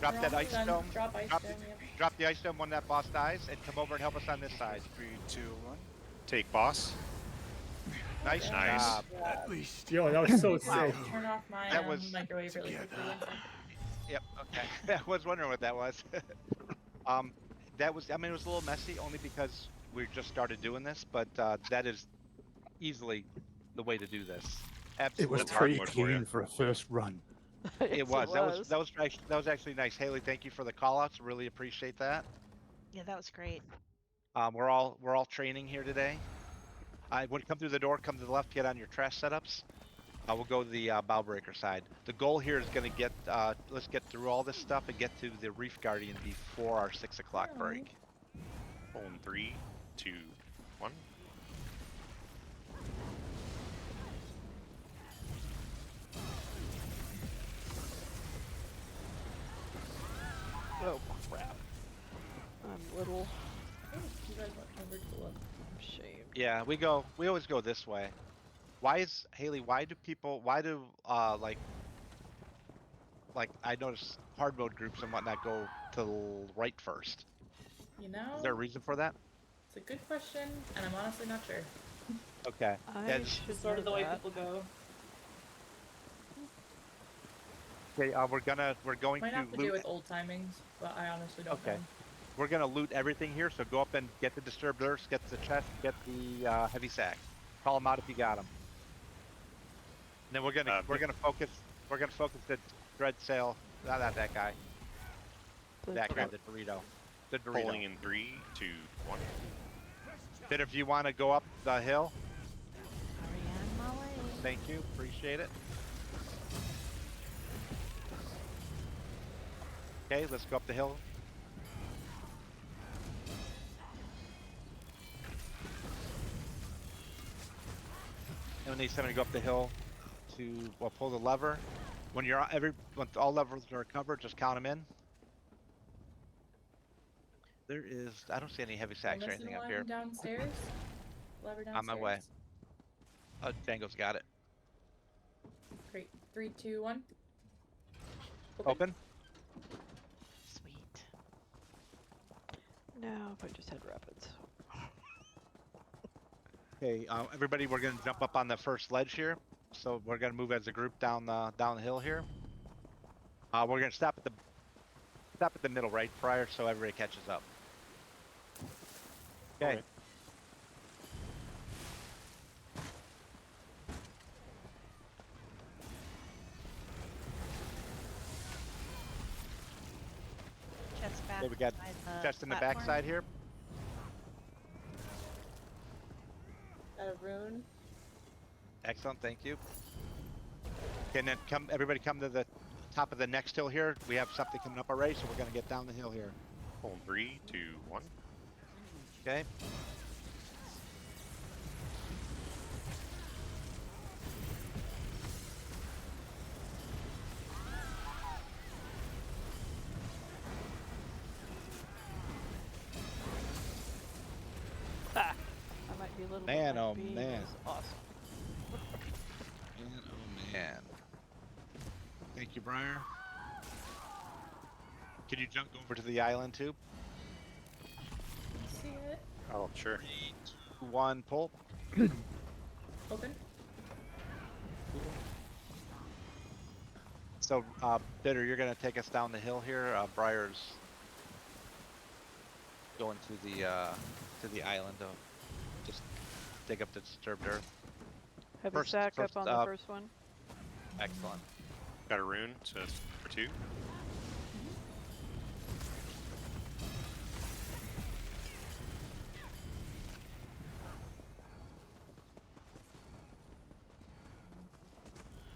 Drop that ice dome. Drop ice Drop dome, the, yep. drop the ice dome when that boss dies, and come over and help us on this side. 3, 2, 1. Take boss. Nice Nice. job. At least. Yo, that was so Wow. sick. Turn off my That was- microwave really quickly. together. 1 second. Yep. Okay. I was wondering what that was. That was. I mean, it was a little messy, only because we just started doing this, but that is easily the way to do this. It Absolutely. was That's hard pretty mode for you. clean for a first run. It was. That was actually nice. Haley, thank you for the call outs. Really appreciate that. Yeah, that was great. We're all training here today. When you come through the door, come to the left, get on your trash setups. We'll go to the bow breaker side. The goal here is going to get, let's get through all this stuff and get to the Reef Guardian before our 6 o'clock break. On 3, 2, 1. Oh crap. I'm little You guys went over to the left. ashamed. Yeah, we always go this way. Why is, Haley, why do, like I notice hard mode groups and whatnot go to the right first? You know, Is there a reason for that? it's a good question, and I'm honestly not sure. Okay. I That's should It's sort of the know way that. people go. okay. We're going Might to have to do loot. with old timings, but I honestly don't Okay. know. We're gonna loot everything here, so go up and get the disturbed earths, get the chest, get the heavy sack. Call them out if you got them. And then we're gonna focus the dread sail. Not that guy. That guy, the Dorito. The Dorito. Pulling in 3, 2, 1. But if you want to go up the hill, Already on my way. thank you, appreciate it. Okay, let's go up the hill. And we need somebody to go up the hill to pull the lever. When once all levers are covered, just count them in. I don't see any heavy sacks or Missing anything up one here. downstairs. Lever downstairs. On my way. Oh, Django's got it. Great. 3, 2, 1. Open. Sweet. Now if I just had rapids. Okay, everybody, we're gonna jump up on the first ledge here. So we're gonna move as a group down the hill here. We're gonna stop at the middle, right, prior, so everybody catches up. Okay. Alright. Chest back. Okay, we got by the chest in the platform. backside here. Got a rune. Excellent, thank you. Okay, and then everybody come to the top of the next hill here. We have something coming up already, so we're gonna get down the hill here. On 3, 2, 1. Okay. Ah! I might be a little Man, bit oh being man. is awesome. Man, oh man. Thank you, Briar. Can you jump over to the island too? See it. Oh, sure. 3, 2, 1, pull. Open. So, Bitter, you're gonna take us down the hill here. Briar's going to the island to just dig up the disturbed earth. Heavy First- sack first, up on the first one. Excellent. got a rune, so it's for 2.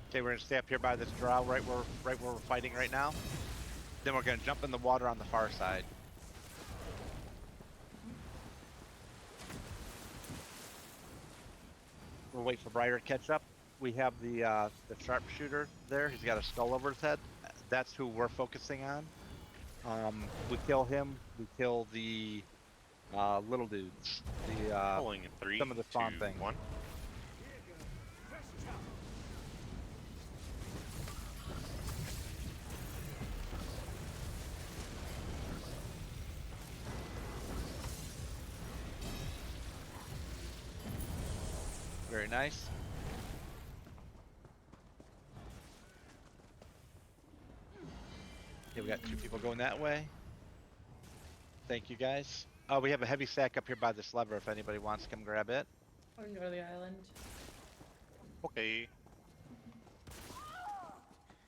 Okay, we're gonna stay up here by this drow, right where we're fighting right now. Then we're gonna jump in the water on the far side. We'll wait for Briar to catch up. We have the sharpshooter there. He's got a skull over his head. That's who we're focusing on. We kill him. We kill the little dudes. The Pulling in 3, some of the spawn 2, things. 1. Very nice. Okay, we got 2 people going that way. Thank you guys. Oh, we have a heavy sack up here by this lever if anybody wants to come grab it. Or go to the island. Okay.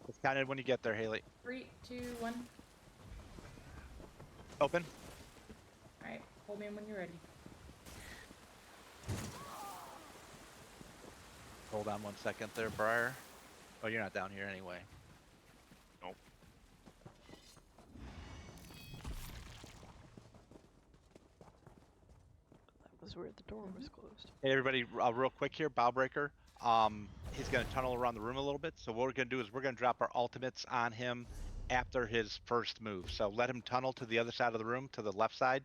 It's counted when you get there, Haley. 3, 2, 1. Open. Alright, hold me in when you're ready. Hold on 1 second there, Briar. Oh, you're not down here anyway. Nope. That was where the door was closed. Hey everybody, real quick here, Bowbreaker. He's gonna tunnel around the room a little bit. So what we're gonna do is we're gonna drop our ultimates on him after his first move. So let him tunnel to the other side of the room, to the left side.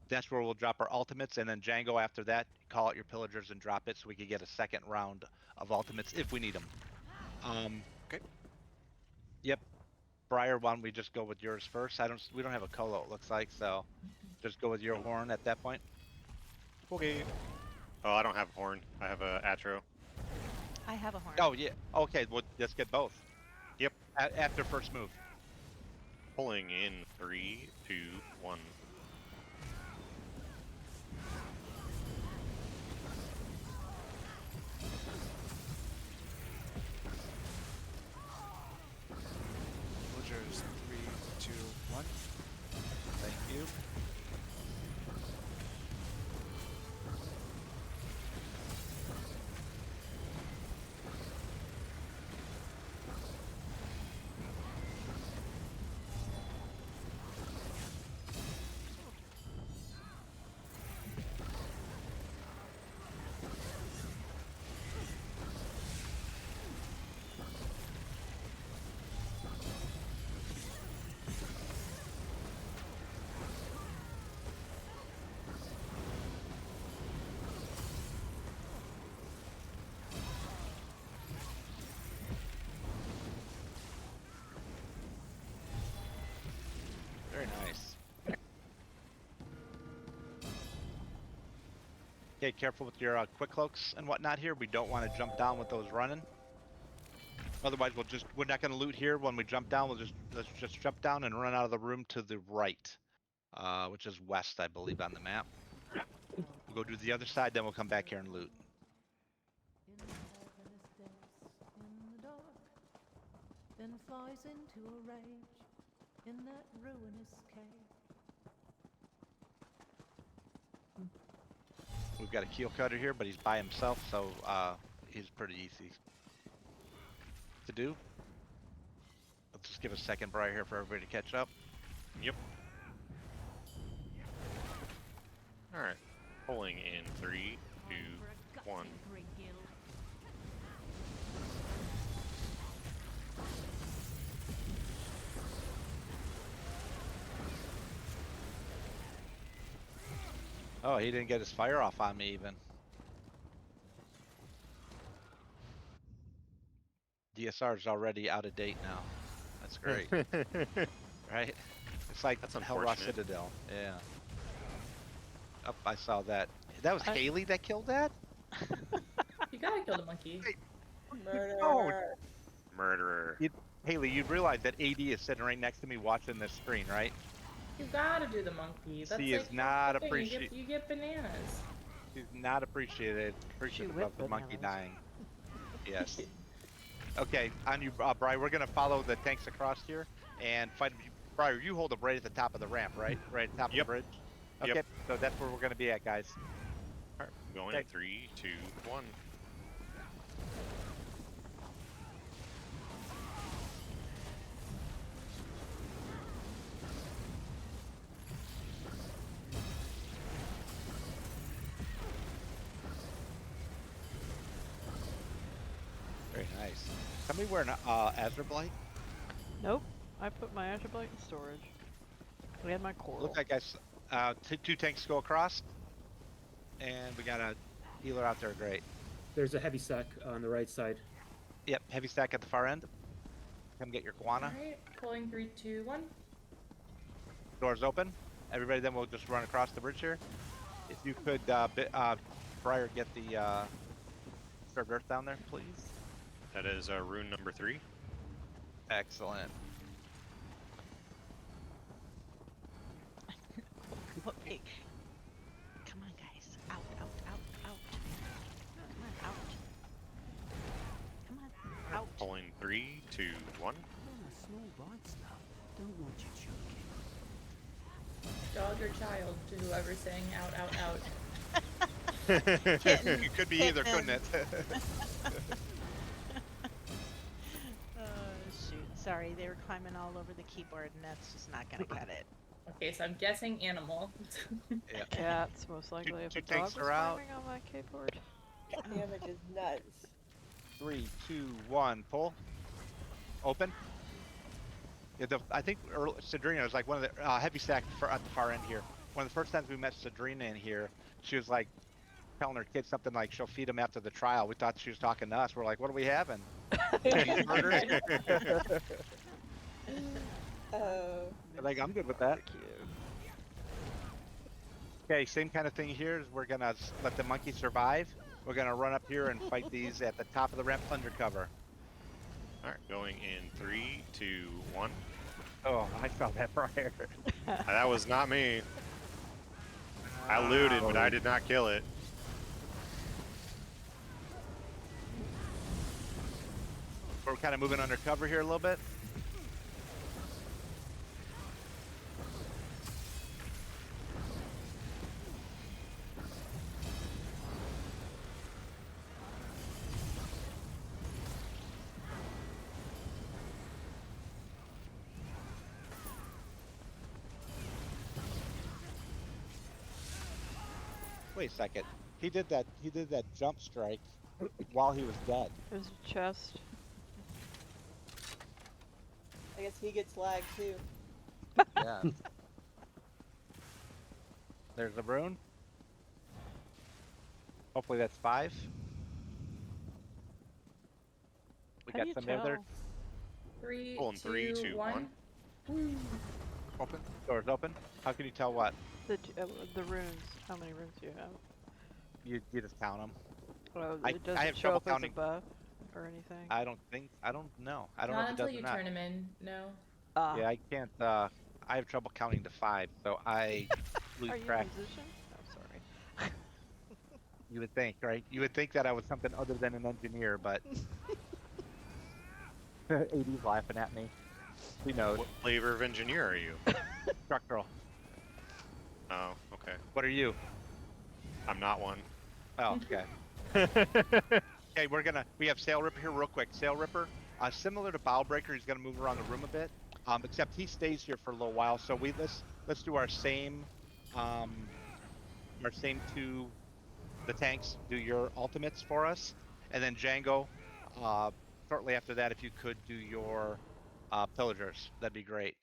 That's where we'll drop our ultimates, and then Django after that, call out your pillagers and drop it so we can get a second round of ultimates if we need them. Okay. Yep. Briar, why don't we just go with yours first? We don't have a colo, it looks like, so just go with your horn at that point. Okay. Oh, I don't have a horn. I have a Atro. I have a horn. Oh yeah. Okay, well let's get both. Yep. After first move. Pulling in 3, 2, 1. Villagers 3, 2, 1. Thank you. Very nice. Okay, careful with your quick cloaks and whatnot here. We don't want to jump down with those running. Otherwise, we're not going to loot here. When we jump down, let's just jump down and run out of the room to the right, which is west, I believe, on the map. We'll go do the other side, then we'll come back here and loot. Then flies into a rage in that ruinous cave. We've got a keel cutter here, but he's by himself, so he's pretty easy to do. Let's just give a second, Briar, here for everybody to catch up. Yep. Alright. Pulling in 3, 2, 1. Oh, he didn't get his fire off on me even. DSR is already out of date now. That's great. Right? It's like That's Hell Ross unfortunate. Citadel. Yeah. Up, I saw that. That was Haley that killed that? You gotta kill the monkey. Murder. Murderer. Haley, you realize that AD is sitting right next to me watching this screen, right? You gotta do the monkey. That's She like is not the thing. appreciate. You get bananas. She's not appreciative of the whipped monkey bananas. dying. Yes. Okay, on you, Briar. We're gonna follow the tanks across here and fight. Briar, you hold them right at the top of the ramp, right? Right at the top of the bridge. Yep. Okay, so that's where we're gonna be at, guys. All right, going Okay. in 3, 2, 1. Very nice. Somebody wearing Azure Blight? Nope. I put my Azure Blight in storage. We had my coral. Looks like guys, two tanks go across, and we got a healer out there. Great. There's a heavy sack on the right side. Yep, heavy stack at the far end. Come get your guana. Alright, pulling 3, 2, 1. Doors open. Everybody, then we'll just run across the bridge here. If you could, Briar, get the served earth down there, please. That is rune number 3. Excellent. Okay. Come on, guys. Out, out, out, out. Come on, out. Come on, out. Pulling 3, 2, 1. a small bite stuff. Don't want you choking. Dog or child to whoever's saying out, out, out. Kitten. It could be either, couldn't it? Shoot. Sorry, they were climbing all over the keyboard, and that's just not gonna cut it. Okay, so I'm guessing animal. Yeah. Cats, most likely. If two a dog tanks was are out. climbing on my keyboard. Damage is nuts. 3, 2, 1, pull. Open. Yeah, I think Sadrina was like one of the heavy stack at the far end here. One of the first times we met Sadrina in here, she was like telling her kids something like she'll feed them after the trial. We thought she was talking to us. We're like, what are we having? Cheeseburgers? Oh. Like, I'm good with that. Cute. Okay, same kind of thing here. Is we're gonna let the monkey survive. We're gonna run up here and fight these at the top of the ramp undercover. All right, going in 3, 2, 1. Oh, I saw that prior. That was not me. I looted, but I did not kill it. We're kind of moving undercover here a little bit. Wait a second. He did that jump strike while he was dead. There's a chest. I guess he gets lagged too. Yeah. There's the rune. Hopefully that's 5. We How got do you some other tell? 3, Pulling 3, 2, 1. open. Doors open. How can you tell what? The runes. How many runes do you have? You just count them. Oh, I it doesn't have show trouble up as a counting. buff or anything. I don't know. I don't know Not if it until does you or not. turn them in, no. Ah. Yeah, I can't. I have trouble counting to 5, so I lose Are you track. a musician? Oh, sorry. You would think, right? You would think that I was something other than an engineer, but AD's laughing at me. He knows. What flavor of engineer are you? Structural. Oh, okay. What are you? I'm not one. Oh, okay. Okay, we have Sail Ripper here real quick. Sail Ripper, similar to Bow Breaker, he's gonna move around the room a bit. Except he stays here for a little while. So let's do our same 2 the tanks, do your ultimates for us, and then Django, shortly after that, if you could do your pillagers, that'd be great.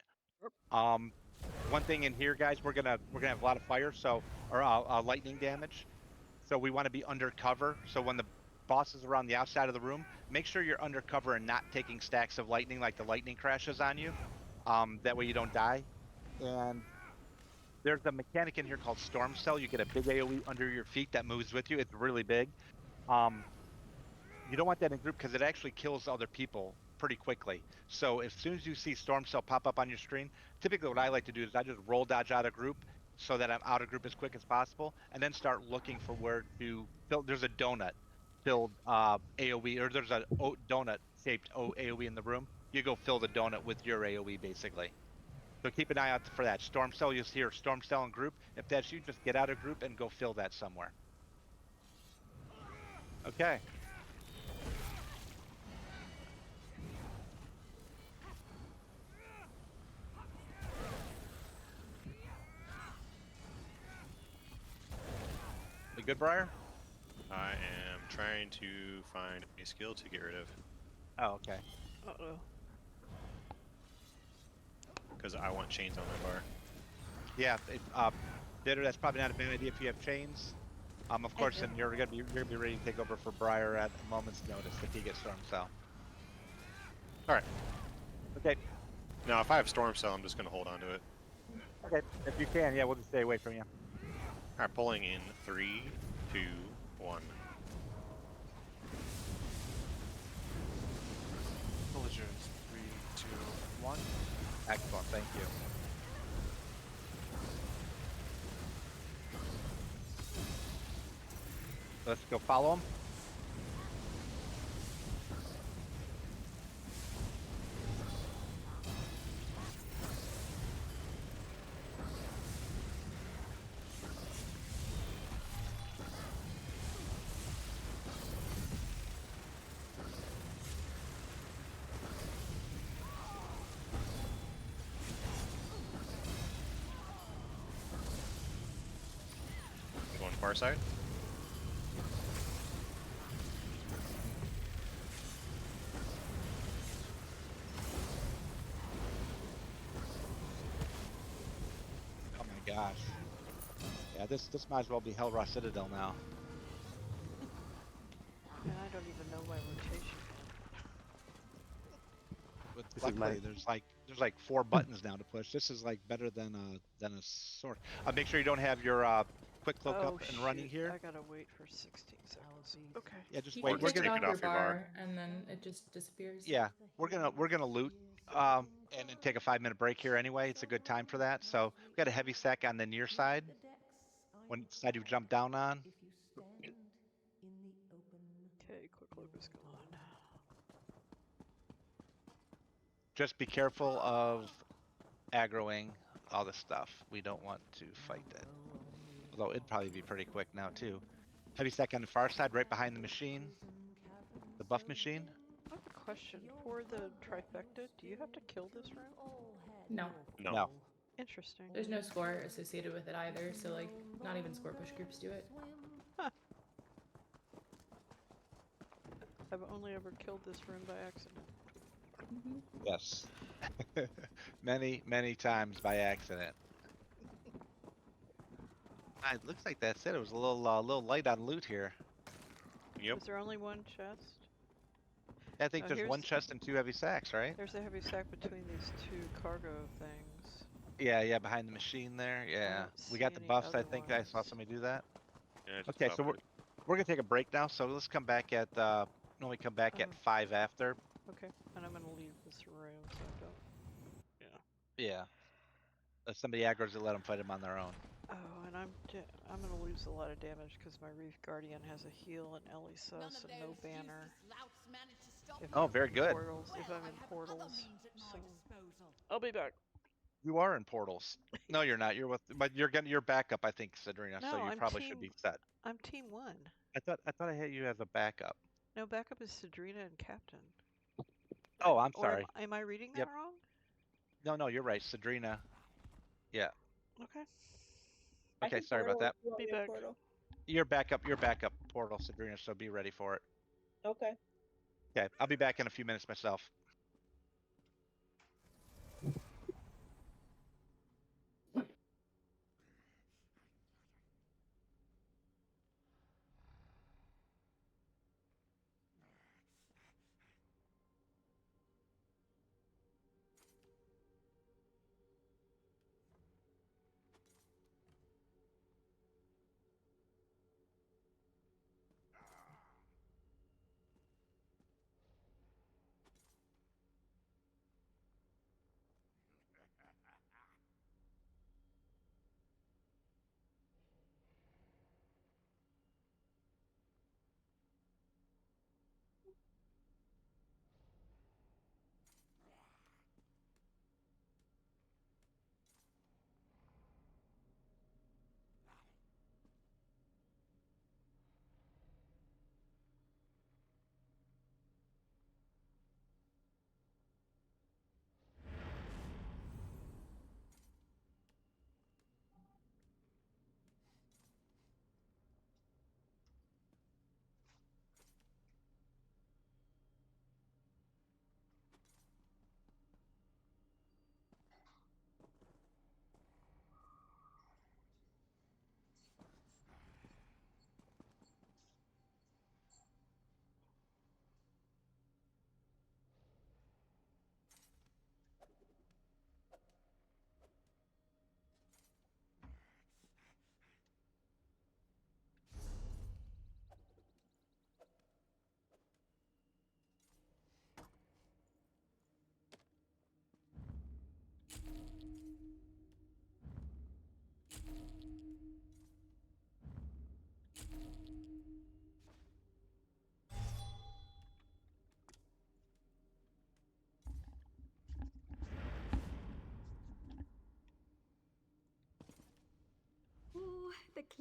One thing in here, guys, we're gonna have a lot of fire, or lightning damage, so we want to be undercover. So when the boss is around the outside of the room, make sure you're undercover and not taking stacks of lightning, like the lightning crashes on you. That way you don't die. And there's a mechanic in here called Storm Cell. You get a big AoE under your feet that moves with you. It's really big. You don't want that in group because it actually kills other people pretty quickly. So as soon as you see Storm Cell pop up on your screen, typically what I like to do is I just roll dodge out of group so that I'm out of group as quick as possible, and then start looking for where to fill. There's a donut filled AoE, or there's a donut shaped AoE in the room, you go fill the donut with your AoE basically. So keep an eye out for that. Storm cell, you'll see here, storm cell in group. If that's you, just get out of group and go fill that somewhere. Okay. We good, Briar? I am trying to find a skill to get rid of. Oh, okay. Uh-oh. Because I want chains on my bar. Yeah, Bitter, that's probably not a bad idea if you have chains. Of course, then you're gonna be ready to take over for Briar at a moment's notice if he gets Storm Cell. Alright. Okay. Now if I have Storm Cell, I'm just gonna hold on to it. Okay. If you can, yeah, we'll just stay away from you. Alright, pulling in 3, 2, 1. Villagers, 3, 2, 1. Excellent, thank you. Let's go follow him. Going far side. Oh my gosh. Yeah, this might as well be Hellraw Citadel now. And I don't even know my rotation. But This is my- luckily, there's like 4 buttons now to push. This is like better than a sword. Make sure you don't have your quick cloak up and running here. I gotta wait for 16 seconds. Okay. Yeah, just You wait. can We're pick it gonna off your your bar. bar, and then it just disappears. Yeah, we're gonna loot and then take a 5-minute break here anyway. It's a good time for that. So we got a heavy sack on the near side. One side you jump down on. Okay, quick look is gone. Just be careful of aggroing all the stuff. We don't want to fight that. Although it'd probably be pretty quick now too. Heavy sack on the far side, right behind the machine. The buff machine. I have a question. For the trifecta, do you have to kill this room? No. No. Interesting. There's no score associated with it either, so like not even score push groups do it. Huh. I've only ever killed this room by accident. Yes. many times by accident. It looks like that's it. It was a little light on loot here. Yep. Is there only one chest? I think Oh, there's here's- 1 chest and 2 heavy sacks, right? There's a heavy sack between these 2 cargo things. Yeah, behind the machine there. Yeah, don't we got see the any buffs. I other think I saw ones. somebody do that. Yeah, just Okay, about so we're gonna take a break now. So let's come back at normally come back at 5 after. Okay, and I'm gonna leave this room so I don't. Yeah. If somebody aggroes it, let them fight them on their own. Oh, and I'm gonna lose a lot of damage because my Reef Guardian has a heal and Ellie so no banner. If Oh, I'm very in good. Portals, if I'm in portals, so I'll be back. You are in portals. No, you're not. You're with, but you're backup, I think, Sadrina. No, So you I'm probably team. should be set. I'm team 1. I thought I had you as a backup. No, backup is Sadrina and Captain. Oh, I'm Or sorry. am I reading that Yep. wrong? No, you're right, Sadrina. Yeah. Okay. Okay, sorry about that. Be back. Portal. You're backup portal, Sadrina. So be ready for it. Okay. Okay, I'll be back in a few minutes myself.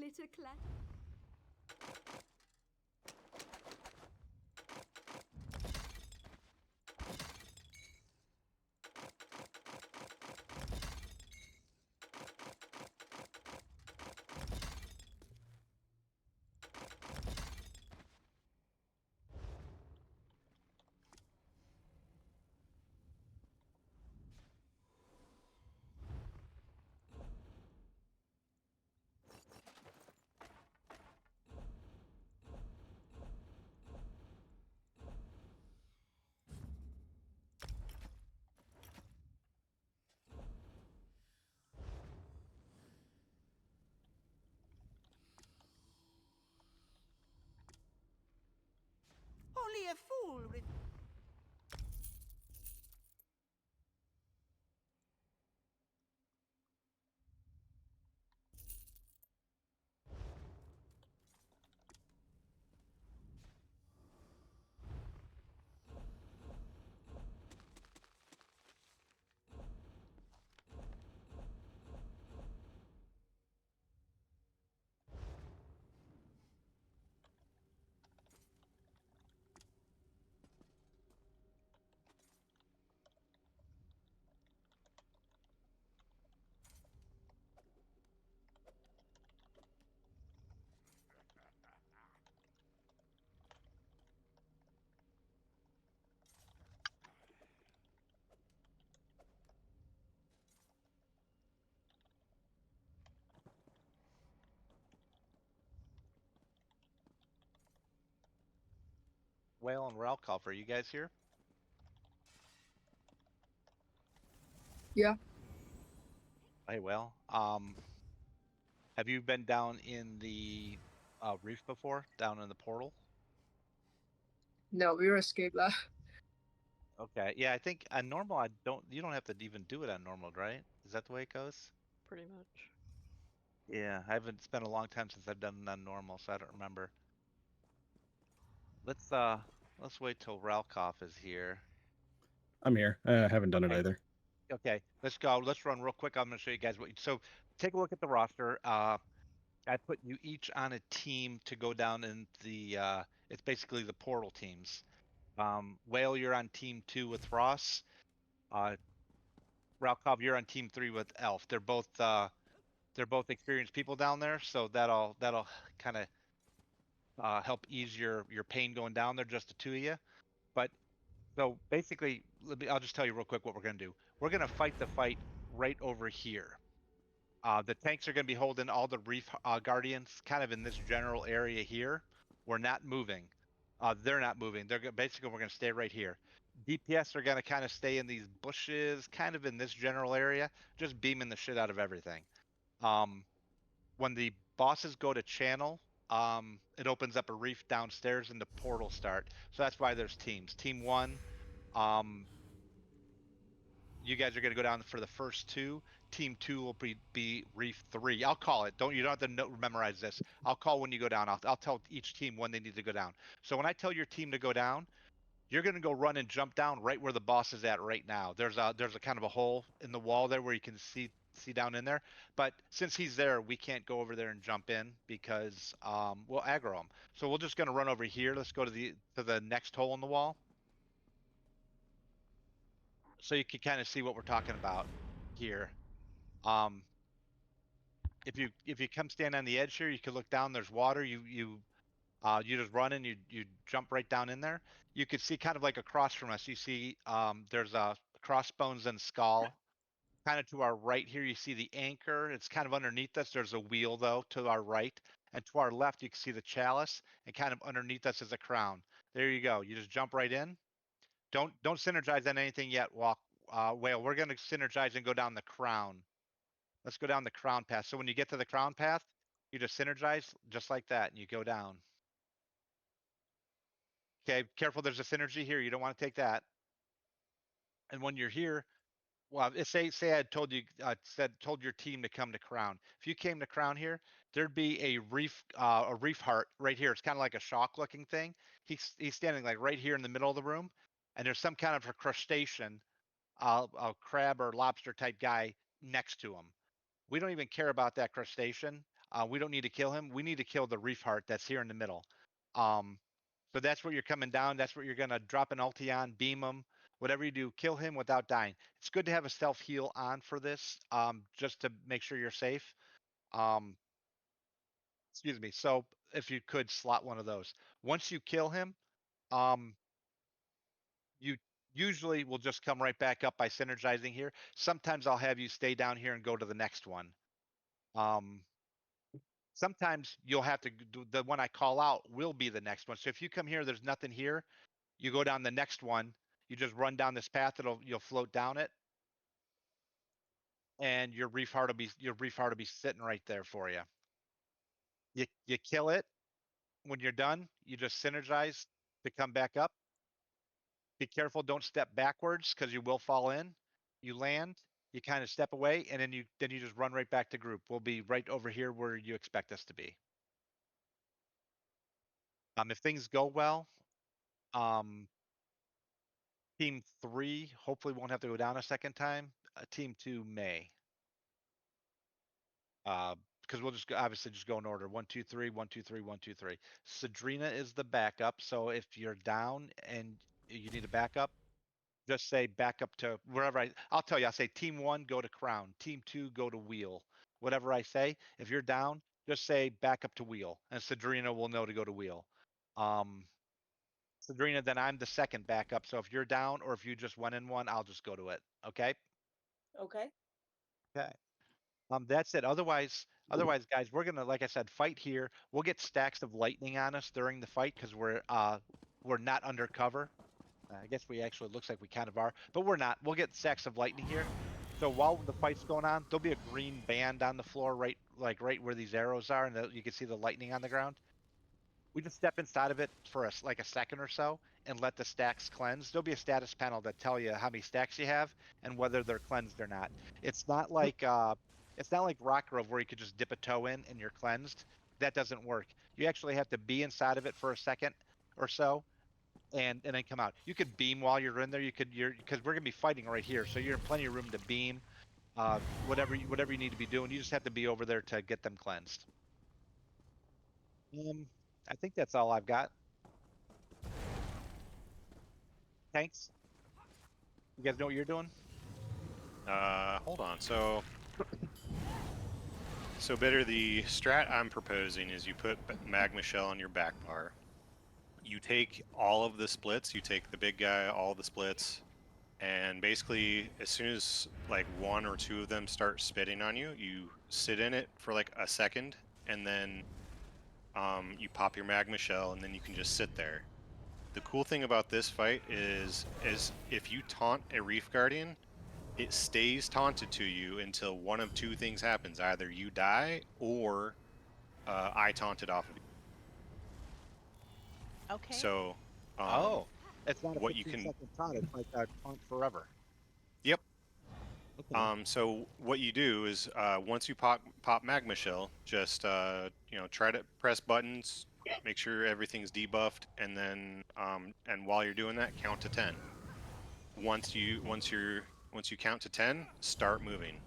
glitter clad. Only a fool would. Whale and Ralkoff, are you guys here? Yeah. Hey, Whale. Have you been down in the reef before? Down in the portal? No, we were escaped that. Okay. Yeah, I think on normal, you don't have to even do it on normal, right? Is that the way it goes? Pretty much. Yeah, I haven't spent a long time since I've done it on normal, so I don't remember. Let's wait till Ralkoff is here. I'm here. I haven't done it Okay. either. Okay, let's go. Let's run real quick. I'm going to show you guys so take a look at the roster. I put you each on a team to go down in the it's basically the portal teams. Whale, you're on team 2 with Ross. Ralkov, you're on team 3 with Elf. They're both experienced people down there, so that'll kind of help ease your pain going down there, just the two of you. But so basically, I'll just tell you real quick what we're gonna do. We're gonna fight the fight right over here. The tanks are going to be holding all the reef guardians kind of in this general area here. We're not moving. They're not moving. Basically, we're going to stay right here. DPS are going to kind of stay in these bushes, kind of in this general area, just beaming the shit out of everything. When the bosses go to channel, it opens up a reef downstairs and the portal start. So that's why there's teams. Team 1, you guys are going to go down for the first 2. Team 2 will be reef 3. I'll call it. You don't have to memorize this. I'll call when you go down. I'll tell each team when they need to go down. So when I tell your team to go down, you're going to go run and jump down right where the boss is at right now. There's a kind of a hole in the wall there where you can see down in there. But since he's there, we can't go over there and jump in because we'll aggro him. So we're just going to run over here. Let's go to the next hole in the wall, so you can kind of see what we're talking about here. If you come stand on the edge here, you can look down. There's water. You just run and you jump right down in there. You could see kind of like across from us. You see there's a crossbones and skull. Kind of to our right here, you see the anchor. It's kind of underneath us. There's a wheel though to our right, and to our left you can see the chalice, and kind of underneath us is a crown. There you go. You just jump right in. Don't synergize on anything yet. Whale. We're gonna synergize and go down the crown. Let's go down the crown path. So when you get to the crown path, you just synergize just like that, and you go down. Okay, careful. There's a synergy here. You don't want to take that. And when you're here, well, say I had told you told your team to come to crown. If you came to crown here, there'd be a reef heart right here. It's kind of like a shock looking thing. He's standing like right here in the middle of the room, and there's some kind of a crustacean, a crab or lobster type guy next to him. We don't even care about that crustacean. We don't need to kill him. We need to kill the reef heart that's here in the middle. So that's where you're coming down. That's where you're gonna drop an ulti on, beam him, whatever you do, kill him without dying. It's good to have a self heal on for this, just to make sure you're safe. Excuse me. So if you could slot one of those. Once you kill him, you usually will just come right back up by synergizing here. Sometimes I'll have you stay down here and go to the next one. Sometimes you'll have to do the one I call out will be the next one. So if you come here, there's nothing here, you go down the next one, you just run down this path, you'll float down it. And your reef heart will be sitting right there for you. You kill it. When you're done, you just synergize to come back up. Be careful, don't step backwards because you will fall in. You land, you kind of step away, and then you just run right back to group. We'll be right over here where you expect us to be. If things go well, team 3 hopefully won't have to go down a second time. Team 2 may. Because we'll just obviously just go in order. 1, 2, 3, 1, 2, 3, 1, 2, 3. Sadrina is the backup. So if you're down and you need a backup, just say backup to wherever I'll tell you, I'll say team 1, go to crown. Team 2, go to wheel. Whatever I say, if you're down, just say backup to wheel. And Sadrina will know to go to wheel. Sadrina, then I'm the second backup. So if you're down or if you just went in one, I'll just go to it. Okay. Okay. Okay. That's it. Otherwise, guys, we're gonna, like I said, fight here. We'll get stacks of lightning on us during the fight because we're not undercover. I guess we actually looks like we kind of are, but we're not. We'll get stacks of lightning here. So while the fight's going on, there'll be a green band on the floor, right where these arrows are, and you can see the lightning on the ground. We just step inside of it for like a second or so and let the stacks cleanse. There'll be a status panel that tell you how many stacks you have and whether they're cleansed or not. It's not like Rock Grove where you could just dip a toe in and you're cleansed. That doesn't work. You actually have to be inside of it for a second or so and then come out. You could beam while you're in there. Because we're gonna be fighting right here, so you're in plenty of room to beam. Whatever you need to be doing, you just have to be over there to get them cleansed. I think that's all I've got. Thanks. You guys know what you're doing? Hold on. So Bitter, the strat I'm proposing is you put Magma Shell on your back bar. You take all of the splits, you take the big guy, all the splits, and basically as soon as like 1 or 2 of them start spitting on you, you sit in it for like a second, and then you pop your Magma Shell, and then you can just sit there. The cool thing about this fight is if you taunt a Reef Guardian, it stays taunted to you until one of 2 things happens. Either you die or I taunt it off of you. Okay. So, it's not a what you 15-second taunt. It's like a taunt forever. Yep. Okay. So what you do is once you pop Magma Shell, just try to press buttons, make sure everything's debuffed, and then and while you're doing that, count to 10. Once you count to 10, start moving.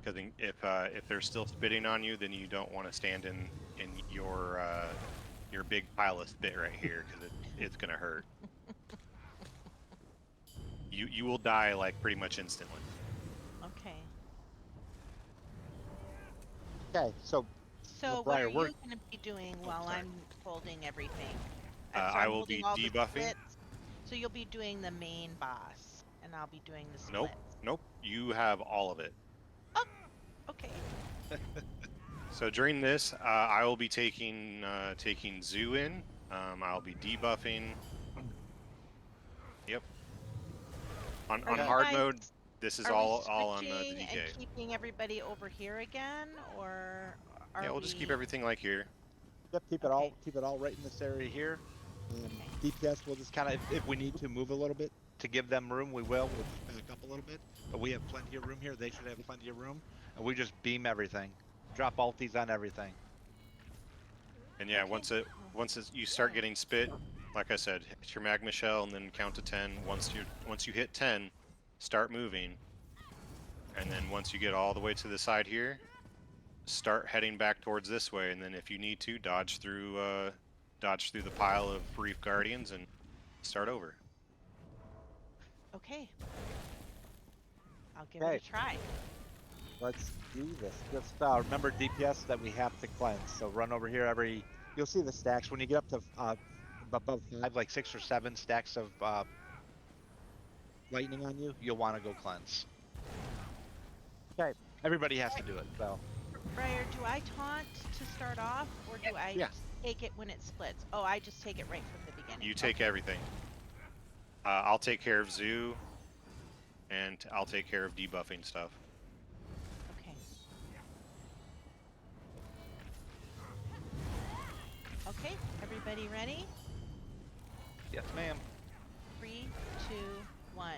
Because if they're still spitting on you, then you don't want to stand in your big pile of spit right here, because it's gonna hurt. You will die like pretty much instantly. Okay. Okay, so what are you going to be doing while I'm holding everything? So I I'm will holding be all the debuffing. splits. So you'll be doing the main boss, and I'll be doing the splits. Nope. You have all of it. Oh, okay. So during this, I will be taking Zoo in. I'll be debuffing. Yep. On hard mode, this is all on the DK. And keeping everybody over here again, or yeah, we'll just keep everything like here. Yep, keep it all right in this area here. DPS will just kind of, if we need to move a little bit to give them room, we will. We'll just back up a little bit, but we have plenty of room here. They should have plenty of room, and we just beam everything, drop ultis on everything. And yeah, once you start getting spit, like I said, hit your Magma Shell and then count to 10. Once you hit 10, start moving. And then once you get all the way to the side here, start heading back towards this way, and then if you need to, dodge through the pile of Reef Guardians and start over. Okay. I'll give it a try. Let's do this. Just remember DPS that we have to cleanse. So run over here you'll see the stacks. When you get up to above 5, like 6 or 7 stacks of lightning on you, you'll want to go cleanse. Okay, everybody has to do it, so. Briar, do I taunt to start off, or do I take it when it splits? Oh, I just take it right from the beginning. You take everything. I'll take care of Zoo, and I'll take care of debuffing stuff. Okay. Okay, everybody ready? Yes, ma'am. 3, 2, 1.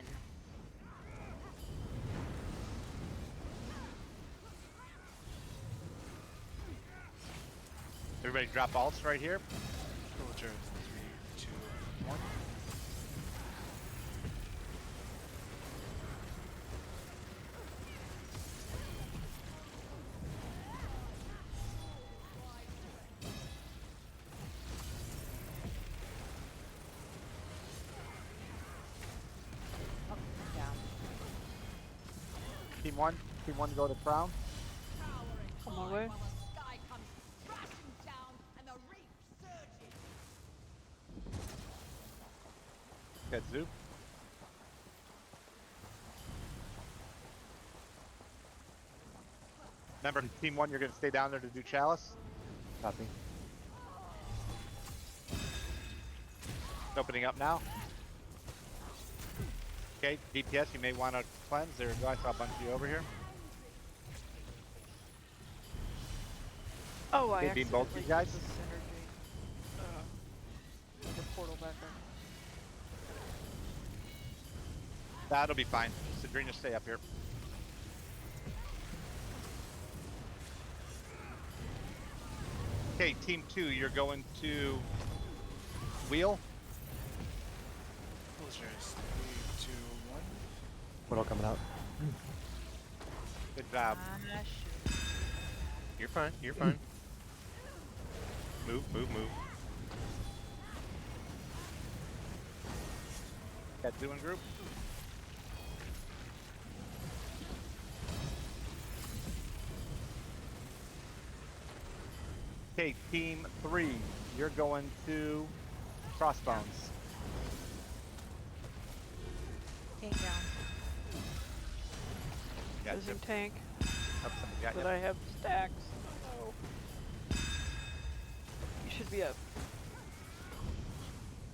Everybody drop alts right here. Villager 3, 2, 1. Team 1 go to crown. On my way. Get Zoo. Remember, Team 1, you're going to stay down there to do Chalice. Copy. It's opening up now. Okay, DPS, you may want to cleanse. There we go. I saw a bunch of you over here. Oh, I They beat both you guys. Synergy. The portal back there. That'll be fine. Sadrina, stay up here. Okay, Team 2, you're going to wheel. Villagers 3, 2, 1. Portal coming out. Good job. Shoot. You're fine. You're fine. Move. Got Zoo in group. Okay, Team 3, you're going to Crossbones. Tank down. Got Using you. tank. Up, somebody got But you. I have stacks. Oh. You should be up.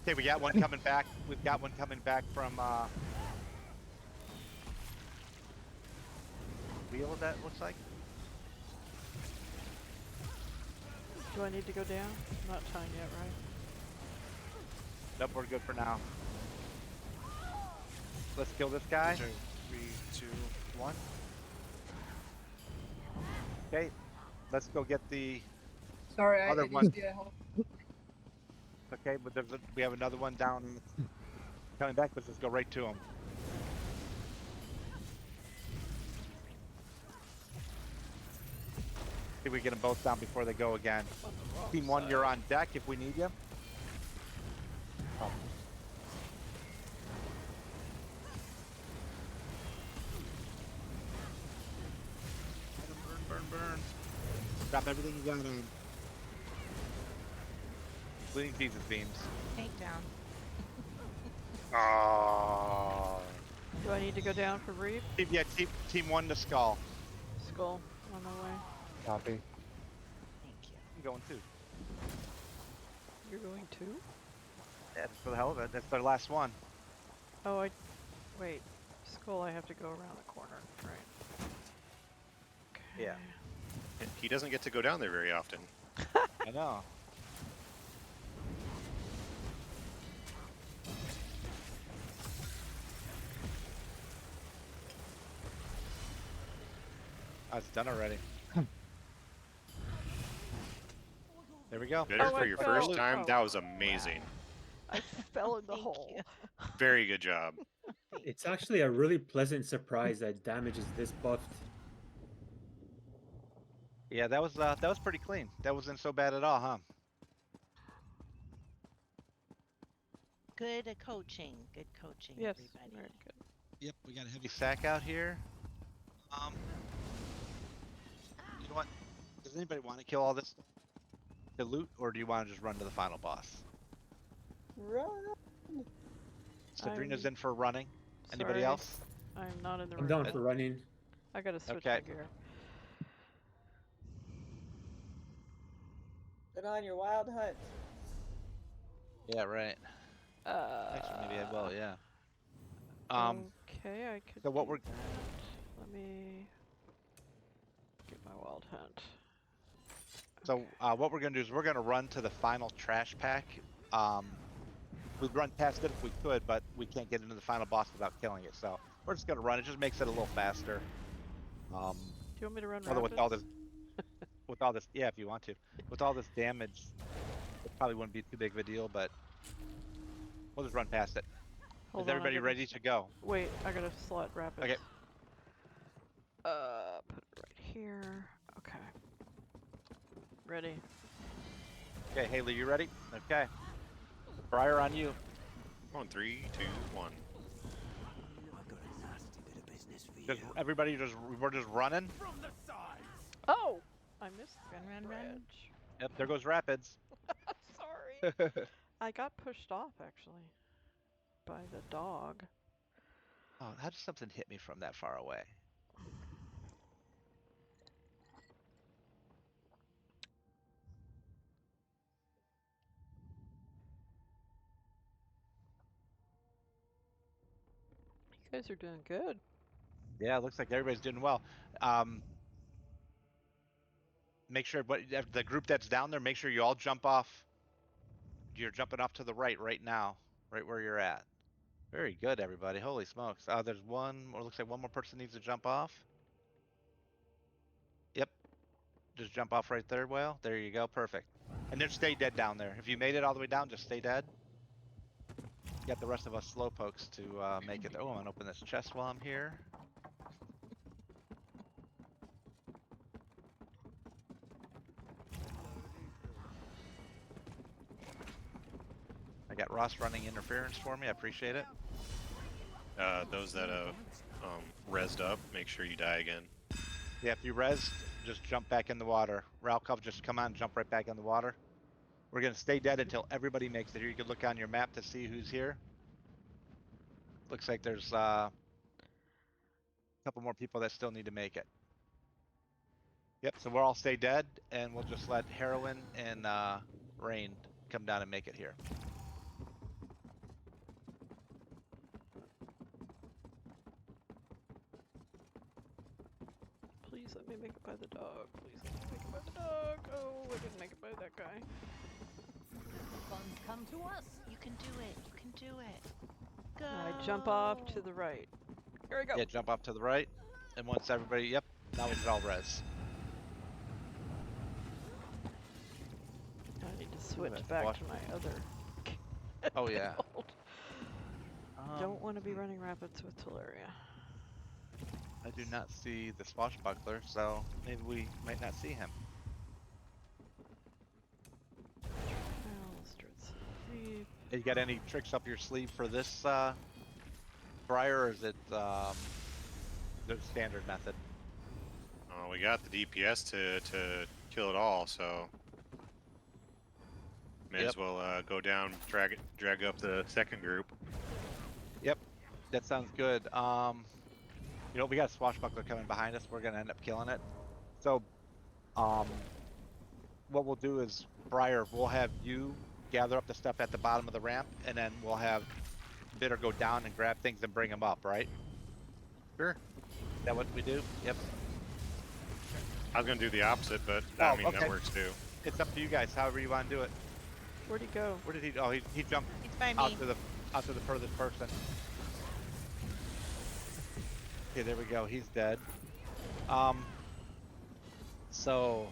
Okay, we got one coming back. We've got one coming back from wheel, that looks like. Do I need to go down? I'm not tying yet, right? Nope, we're good for now. Let's kill this guy. Villager 3, 2, 1. Okay, let's go get the Sorry, I other need one. to help. Okay, but we have another one down coming back. Let's just go right to him. See if we get them both down before they go again. Team 1, you're on deck if we need you. Burn. Drop everything you got on. Including Jesus beams. Tank down. Oh. Do I need to go down for Reef? Yeah, team 1 to Skull. Skull, on my way. Copy. Thank you. I'm going too. You're going too? Yeah, just for the hell of it. That's their last one. Oh, wait. Skull, I have to go around the corner, right? Okay. Yeah. And he doesn't get to go down there very often. I know. Oh, it's done already. There we go. Bitter Oh, for I your fell. first time. That was amazing. I fell in the Thank hole. you. Very good job. It's actually a really pleasant surprise that damage is this buffed. Yeah, that was pretty clean. That wasn't so bad at all, huh? Good coaching. Good coaching, Yes, everybody. very good. Yep, we got a heavy sack out here. You know what? Does anybody want to kill all this stuff to loot, or do you want to just run to the final boss? Run. Sabrina's I'm in for running. Anybody sorry, else? I'm not in the I'm room. down yet. for running. I gotta switch Okay. my gear. Get on your wild hunt. Yeah, right. Actually, maybe I will. Yeah. Okay, I could So what do we're that. Let me get my wild hunt. So what we're gonna do is we're gonna run to the final trash pack. We'd run past it if we could, but we can't get into the final boss without killing it. So we're just gonna run. It just makes it a little faster. Do you want me to run Although rapids? with all this, yeah, if you want to, with all this damage, it probably wouldn't be too big of a deal. But we'll just run past it. Hold Is on, I everybody gotta ready to go? Wait, I gotta slot rapids. Okay. Put it right here. Okay. Ready. Okay, Haley, you ready? Okay. Briar, on you. Come on, 3, 2, 1. Just everybody, we're just running. Oh, I missed. Run. Yep, there goes rapids. Sorry. I got pushed off actually by the dog. Oh, how does something hit me from that far away? You guys are doing good. Yeah, it looks like everybody's doing well. Make sure, but the group that's down there, make sure you all jump off. You're jumping off to the right now, right where you're at. Very good, everybody. Holy smokes. There's one more, looks like one more person needs to jump off. Yep. Just jump off right there, Whale. There you go. Perfect. And then stay dead down there. If you made it all the way down, just stay dead. Got the rest of us slowpokes to make it. Oh, I'm gonna open this chest while I'm here. I got Ross running interference for me. I appreciate it. Those that have rezzed up, make sure you die again. Yeah, if you rezzed, just jump back in the water. Ralkov, just come on, jump right back in the water. We're gonna stay dead until everybody makes it here. You can look on your map to see who's here. Looks like there's a couple more people that still need to make it. Yep, so we'll all stay dead, and we'll just let Heroin and Rain come down and make it here. Please let me make it by the dog. Please let me make it by the dog. Oh, I didn't make it by that guy. Fun's come to us. You can do it. You can do it. Go. I jump off to the right. Here we go. Yeah, jump off to the right, and once everybody, yep, now we can all res. I need to switch that's back wash- to my other. Oh yeah. Don't want to be running rapids with Teleria. I do not see the swashbuckler, so maybe we might not see him. You got any tricks up your sleeve for this, Briar, or is it the standard method? We got the DPS to kill it all, so may as well go down, drag up the second group. Yep, that sounds good. You know, we got a swashbuckler coming behind us. We're gonna end up killing it. So, what we'll do is, Briar, we'll have you gather up the stuff at the bottom of the ramp, and then we'll have Bitter go down and grab things and bring them up, right? Sure. Is that what we do? Yep. I was gonna do the opposite, but I mean that works too. It's up to you guys, however you want to do it. Where'd he go? Where did he? Oh, he jumped He's by out me. to the furthest person. Okay, there we go. He's dead. So,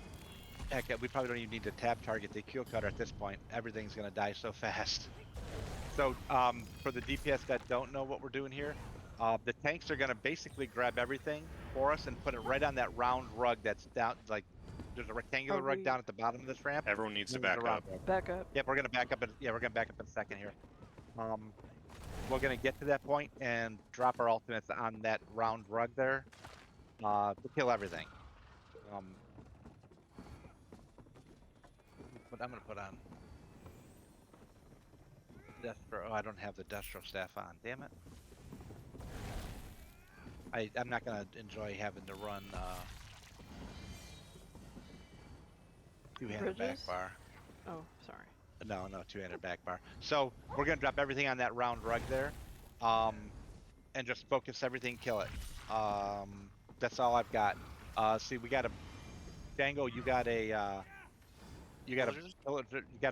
heck, we probably don't even need to tab target the kill cutter at this point. Everything's gonna die so fast. So, for the DPS that don't know what we're doing here, the tanks are gonna basically grab everything for us and put it right on that round rug that's down, like there's a rectangular Are rug we- down at the bottom of this ramp. Everyone needs to and there's a back round up. rug. Back up. Yep, we're gonna back up. We're gonna back up in a second here. We're gonna get to that point and drop our ultimates on that round rug there, to kill everything. But I'm gonna put on Destro. Oh, I don't have the Destro staff on. Damn it. I'm not gonna enjoy having to run two-handed back Bridges? bar. Oh, sorry. No, two-handed back bar. So we're gonna drop everything on that round rug there, and just focus everything, kill it. That's all I've got. See, we got a Django. You got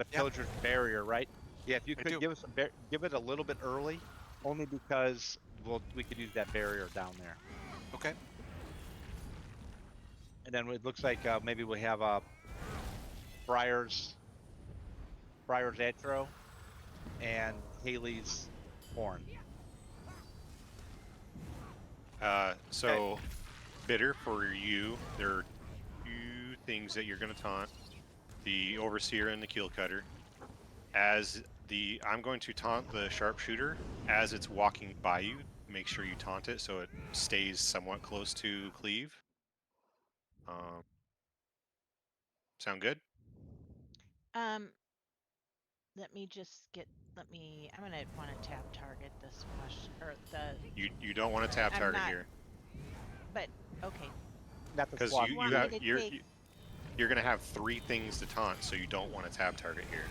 a pillager's barrier, right? Yeah, if you could give us give it a little bit early, only because we could use that barrier down there. Okay. And then it looks like maybe we have Briar's Atro and Haley's Horn. So, Bitter, for you, there are two things that you're going to taunt. The Overseer and the Keel Cutter. I'm going to taunt the Sharpshooter as it's walking by you. Make sure you taunt it so it stays somewhat close to Cleave. Sound good? I'm gonna want to tab target the squash or the. You don't want to tab target here. But okay. Because you're gonna have 3 things to taunt, so you don't want to tab target here.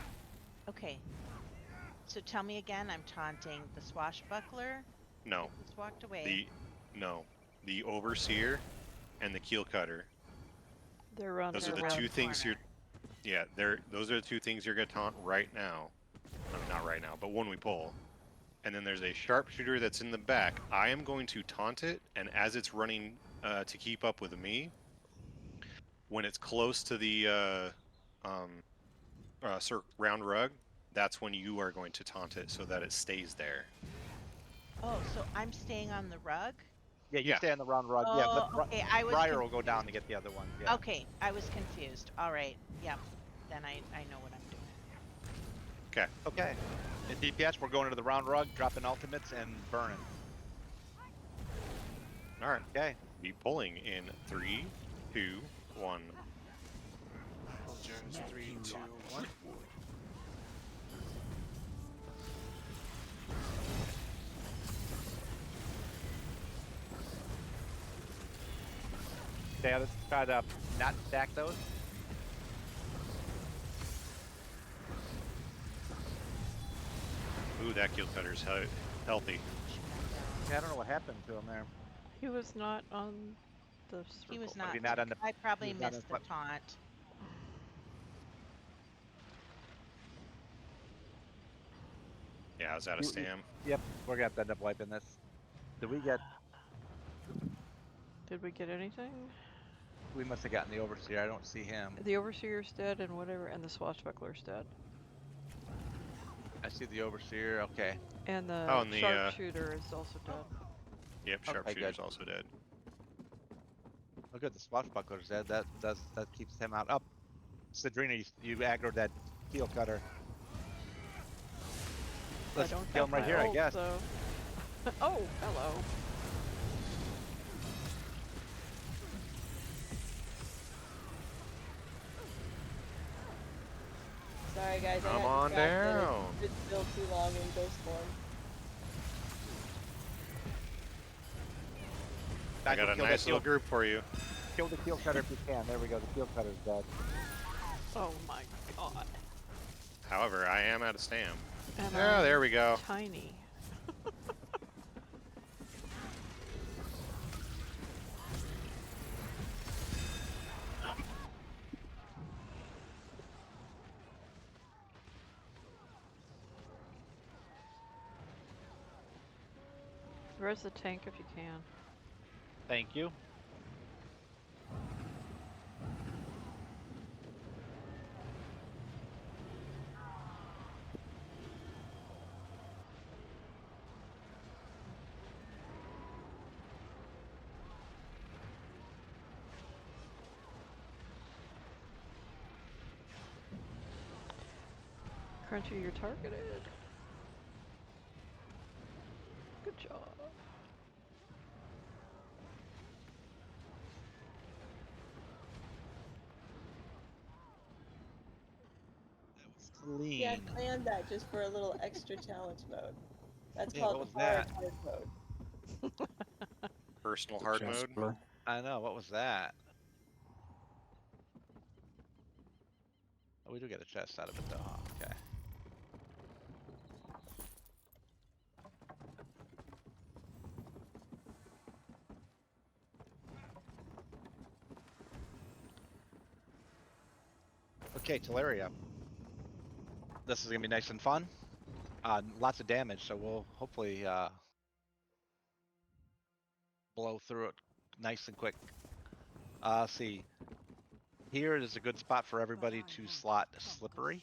Okay. So tell me again. I'm taunting the swashbuckler. No. Just walked away. The Overseer and the Keel Cutter. They're around. Those are the two things you're. Yeah, those are the 2 things you're gonna taunt right now. Not right now, but when we pull. And then there's a Sharpshooter that's in the back. I am going to taunt it, and as it's running to keep up with me, when it's close to the round rug, that's when you are going to taunt it so that it stays there. Oh, so I'm staying on the rug? Yeah, you stay on the round rug. Oh, okay. Briar will go down to get the other ones. Yeah. Okay, I was confused. All right. Yep. Then I know what I'm doing. Okay. Okay. In DPS, we're going into the round rug, dropping ultimates, and burning. All right. Okay. Be pulling in 3, 2, 1. Soldiers, 3, 2, 1. Okay, let's try to not stack those. Ooh, that Keel Cutter's healthy. Yeah, I don't know what happened to him there. He was not on the circle. He was Was not. he not on the- I probably he was not missed on the taunt. Yeah, I was out of stam. Yep, we're gonna have to end up wiping this. Did we get? Did we get anything? We must have gotten the Overseer. I don't see him. The Overseer's dead and whatever, and the Swashbuckler's dead. I see the Overseer. Okay. And the and the, Sharpshooter is also dead. Yep, Okay, Sharpshooter's good. also dead. Oh, good. The Swashbuckler's dead. That keeps him out. Up, Cedrina, you aggroed that Keel Cutter. Let's I don't kill have him right my here, I ult, guess. So. Oh, hello. Sorry guys, Come I got on distracted. down. It's still too long in ghost form. I got a Kill nice that little Keel- group for you. Kill the Keel Cutter if you can. There we go. The Keel Cutter's dead. Oh my god. However, I am out of stam. And Yeah, there we go. Tiny. Where's the tank if you can? Thank you. Crunchy, you're targeted. Good job. Clean. Yeah, I planned that just for a little extra challenge mode. That's Yeah, what called was hard that? mode. Personal hard mode. I know, what was that? Oh, we do get a chest out of it though, huh? Okay. Okay, Teleria. This is gonna be nice and fun. Lots of damage, so we'll hopefully blow through it nice and quick. See, here is a good spot for everybody to slot Slippery.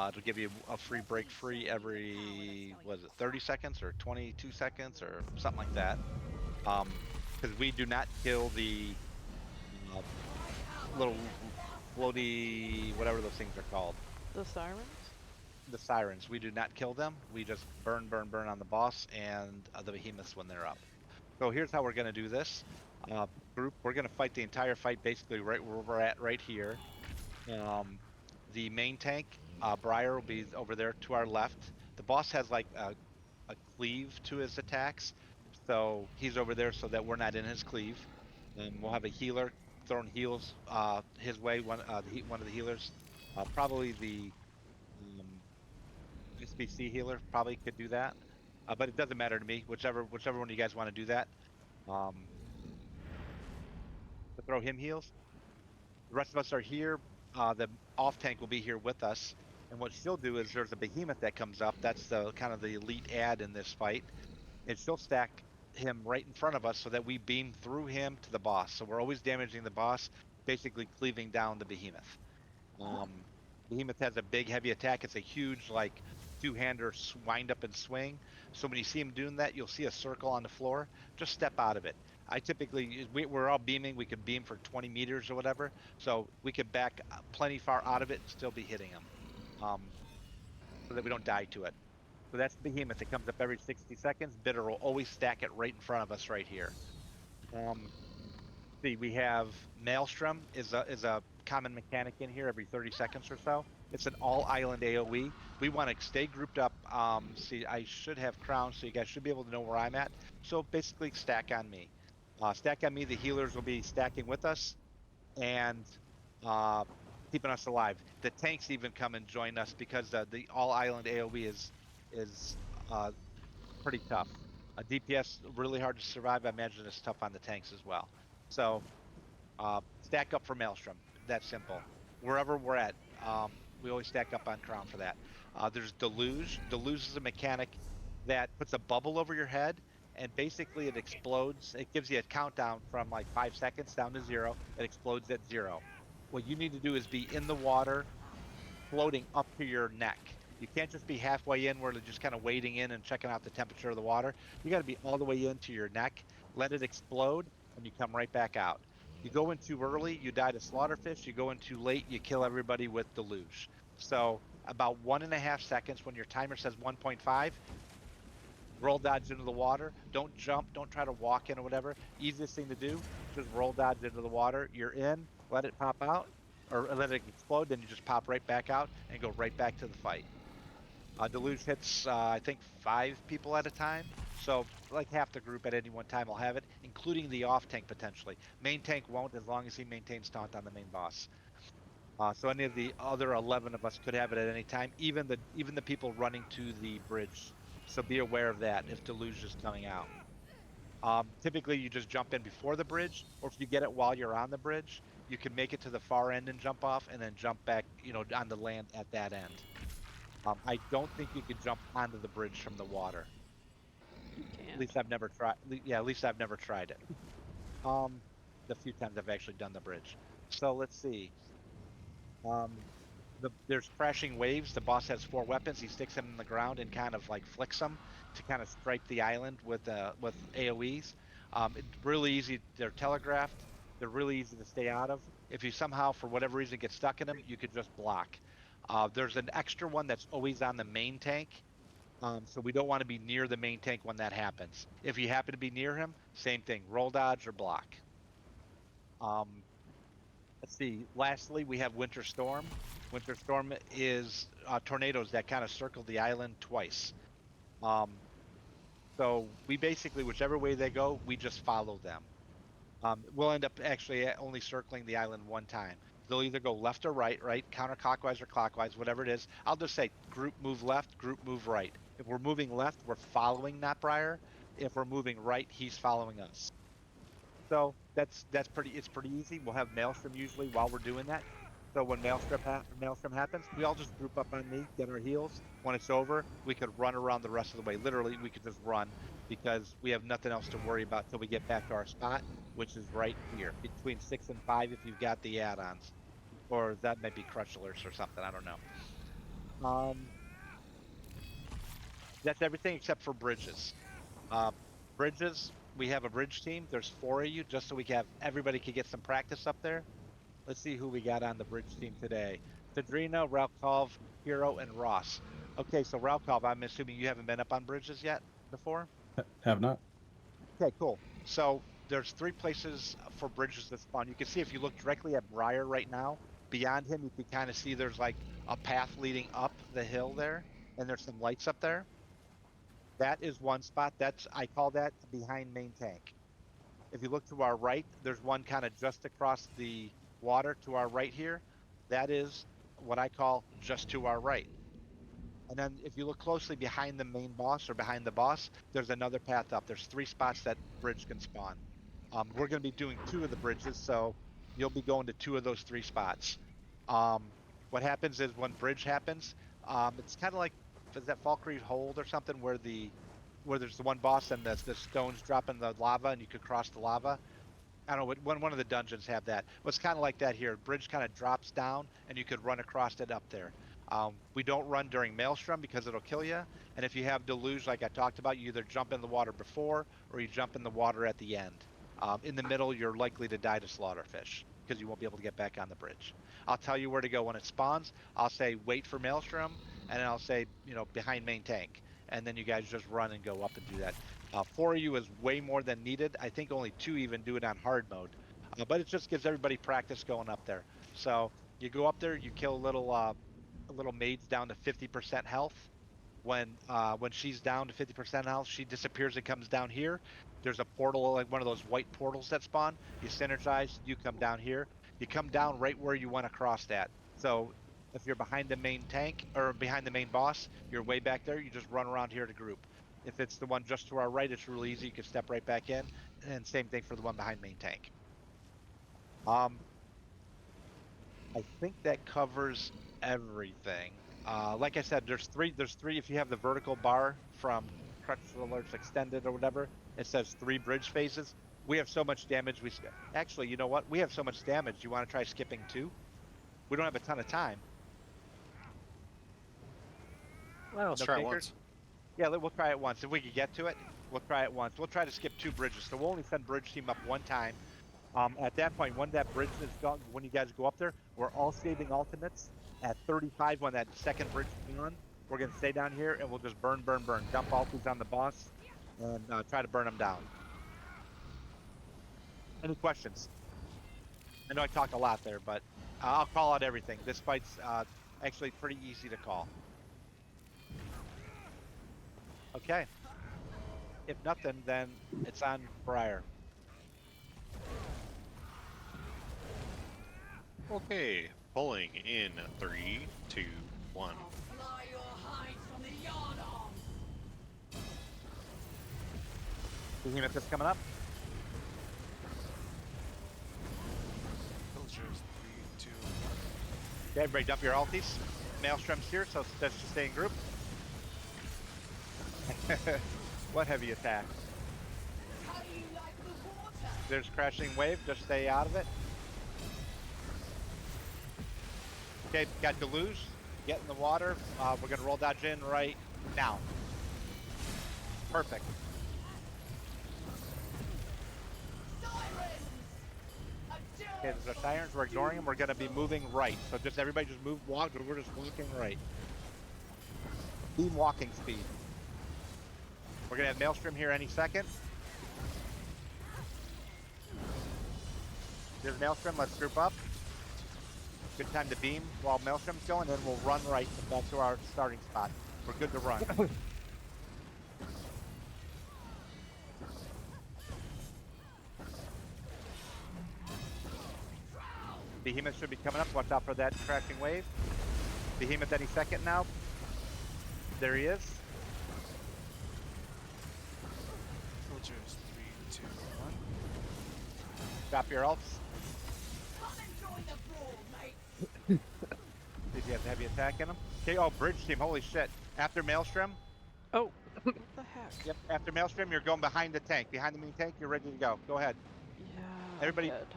It'll give you a free break free every, was it 30 seconds or 22 seconds or something like that. Because we do not kill the little floaty, whatever those things are called. The sirens? The sirens. We do not kill them. We just burn on the boss and the behemoths when they're up. So here's how we're going to do this. Group, we're going to fight the entire fight basically right where we're at right here. The main tank, Briar, will be over there to our left. The boss has like a cleave to his attacks, so he's over there so that we're not in his cleave. We'll have a healer throwing heals his way. One of the healers, probably the SBC healer, probably could do that. But it doesn't matter to me. Whichever one of you guys want to do that. To throw him heals. The rest of us are here. The off tank will be here with us. And what she'll do is there's a behemoth that comes up. That's the kind of the elite ad in this fight. And she'll stack him right in front of us so that we beam through him to the boss. So we're always damaging the boss, basically cleaving down the behemoth. Behemoth has a big heavy attack. It's a huge like two-hander wind up and swing. So when you see him doing that, you'll see a circle on the floor. Just step out of it. I typically, we're all beaming. We could beam for 20 meters or whatever. So we could back plenty far out of it and still be hitting him. So that we don't die to it. So that's the behemoth. It comes up every 60 seconds. Bitter will always stack it right in front of us right here. See, we have Maelstrom is a common mechanic in here every 30 seconds or so. It's an all island AoE. We want to stay grouped up. See, I should have Crown, so you guys should be able to know where I'm at. So basically, stack on me. Stack on me. The healers will be stacking with us and keeping us alive. The tanks even come and join us because the all island AoE is pretty tough. DPS really hard to survive. I imagine it's tough on the tanks as well. So stack up for Maelstrom. That's simple. Wherever we're at, we always stack up on Crown for that. There's Deluge. Deluge is a mechanic that puts a bubble over your head, and basically it explodes. It gives you a countdown from like 5 seconds down to 0. It explodes at 0. What you need to do is be in the water, floating up to your neck. You can't just be halfway in where they're just kind of wading in and checking out the temperature of the water. You got to be all the way into your neck, let it explode, and you come right back out. You go in too early, you die to slaughterfish. You go in too late, you kill everybody with deluge. So about 1.5 seconds when your timer says 1.5, roll dodge into the water. Don't jump, don't try to walk in or whatever. Easiest thing to do, just roll dodge into the water. You're in, let it pop out, or let it explode, then you just pop right back out and go right back to the fight. Deluge hits, I think, 5 people at a time. So like half the group at any one time will have it, including the off tank potentially. Main tank won't as long as he maintains taunt on the main boss. So any of the other 11 of us could have it at any time, even the people running to the bridge. So be aware of that if Deluge is coming out. Typically, you just jump in before the bridge, or if you get it while you're on the bridge, you can make it to the far end and jump off, and then jump back, on the land at that end. I don't think you could jump onto the bridge from the water. You can't. At least I've never tried. Yeah, at least I've never tried it. The few times I've actually done the bridge. So let's see. There's crashing waves. The boss has 4 weapons. He sticks them in the ground and kind of like flicks them to kind of strike the island with AoEs. It's really easy. They're telegraphed. They're really easy to stay out of. If you somehow, for whatever reason, get stuck in them, you could just block. There's an extra one that's always on the main tank. So we don't want to be near the main tank when that happens. If you happen to be near him, same thing, roll dodge or block. Let's see. Lastly, we have Winter Storm. Winter Storm is tornadoes that kind of circle the island twice. So we basically, whichever way they go, we just follow them. We'll end up actually only circling the island one time. They'll either go left or right, counterclockwise or clockwise, whatever it is. I'll just say group move left, group move right. If we're moving left, we're following Knotbriar. If we're moving right, he's following us. So it's pretty easy. We'll have Maelstrom usually while we're doing that. So when Maelstrom happens, we all just group up on me, get our heals. When it's over, we could run around the rest of the way. Literally, we could just run because we have nothing else to worry about till we get back to our spot, which is right here between 6 and 5 if you've got the add-ons, or that might be crutch alerts or something. I don't know. That's everything except for bridges. Bridges, we have a bridge team. There's 4 of you, just so everybody can get some practice up there. Let's see who we got on the bridge team today. Sadrina, Ralkov, Hero, and Ross. Okay, so Ralkov, I'm assuming you haven't been up on bridges yet before? Have not. Okay, cool. So there's 3 places for bridges that spawn. You can see if you look directly at Briar right now, beyond him, you can kind of see there's like a path leading up the hill there, and there's some lights up there. That is one spot. I call that behind main tank. If you look to our right, there's one kind of just across the water to our right here. That is what I call just to our right. And then if you look closely behind the main boss or behind the boss, there's another path up. There's 3 spots that bridge can spawn. We're going to be doing 2 of the bridges, so you'll be going to 2 of those 3 spots. What happens is when bridge happens, it's kind of like, is that Falkreed Hold or something where there's the one boss and the stones drop in the lava and you could cross the lava? I don't know, one of the dungeons have that. Well, it's kind of like that here. Bridge kind of drops down and you could run across it up there. We don't run during Maelstrom because it'll kill you. And if you have Deluge, like I talked about, you either jump in the water before or you jump in the water at the end. In the middle, you're likely to die to Slaughterfish because you won't be able to get back on the bridge. I'll tell you where to go when it spawns. I'll say wait for Maelstrom, and then I'll say, behind main tank. And then you guys just run and go up and do that. 4 of you is way more than needed. I think only 2 even do it on hard mode. But it just gives everybody practice going up there. So you go up there, you kill a little maids down to 50% health. When she's down to 50% health, she disappears and comes down here. There's a portal, like one of those white portals that spawn. You synergize, you come down here. You come down right where you want to cross that. So if you're behind the main tank or behind the main boss, you're way back there. You just run around here to group. If it's the one just to our right, it's really easy. You can step right back in. And same thing for the one behind main tank. I think that covers everything. Like I said, there's three. If you have the vertical bar from Crutch Alerts Extended or whatever, it says 3 bridge phases. We have so much damage. Actually, you know what? We have so much damage. You want to try skipping 2? We don't have a ton of time. Well, let's try it once. Yeah, we'll try it once. If we can get to it, we'll try it once. We'll try to skip 2 bridges. So we'll only send bridge team up 1 time. At that point, when that bridge is gone, when you guys go up there, we're all saving ultimates. At 35, when that second bridge is on, we're going to stay down here and we'll just burn. Dump ultis on the boss and try to burn them down. Any questions? I know I talk a lot there, but I'll call out everything. This fight's actually pretty easy to call. Okay. If nothing, then it's on Briar. Okay, pulling in 3, 2, 1. Fly your hide from the yard arm. Behemoth is coming up. Villagers, 3, 2, 1. Okay, everybody dump your ulties. Maelstrom's here, so let's just stay in group. What heavy attack? How do you like the water? There's crashing wave, just stay out of it. Okay, got Deluge. Get in the water. We're gonna roll dodge in right now. Perfect. Sirens! A Okay, there's our sirens. We're ignoring them. We're going to be moving right. So just everybody just move, walk. We're just walking right. Beam walking speed. We're going to have Maelstrom here any second. There's Maelstrom. Let's group up. Good time to beam while Maelstrom's going, and we'll run right back to our starting spot. We're good to run. Behemoth should be coming up. Watch out for that crashing wave. Behemoth any second now. There he is. Soldiers, 3, 2, 1. Drop your ults. Come and join the brawl, mate. Did you have heavy attack in him? Okay, oh, bridge team, holy shit. After Maelstrom. Oh, what the heck? Yep, after Maelstrom, you're going behind the tank. Behind the mini tank, you're ready to go. Go ahead. Yeah. Everybody. I'm dead.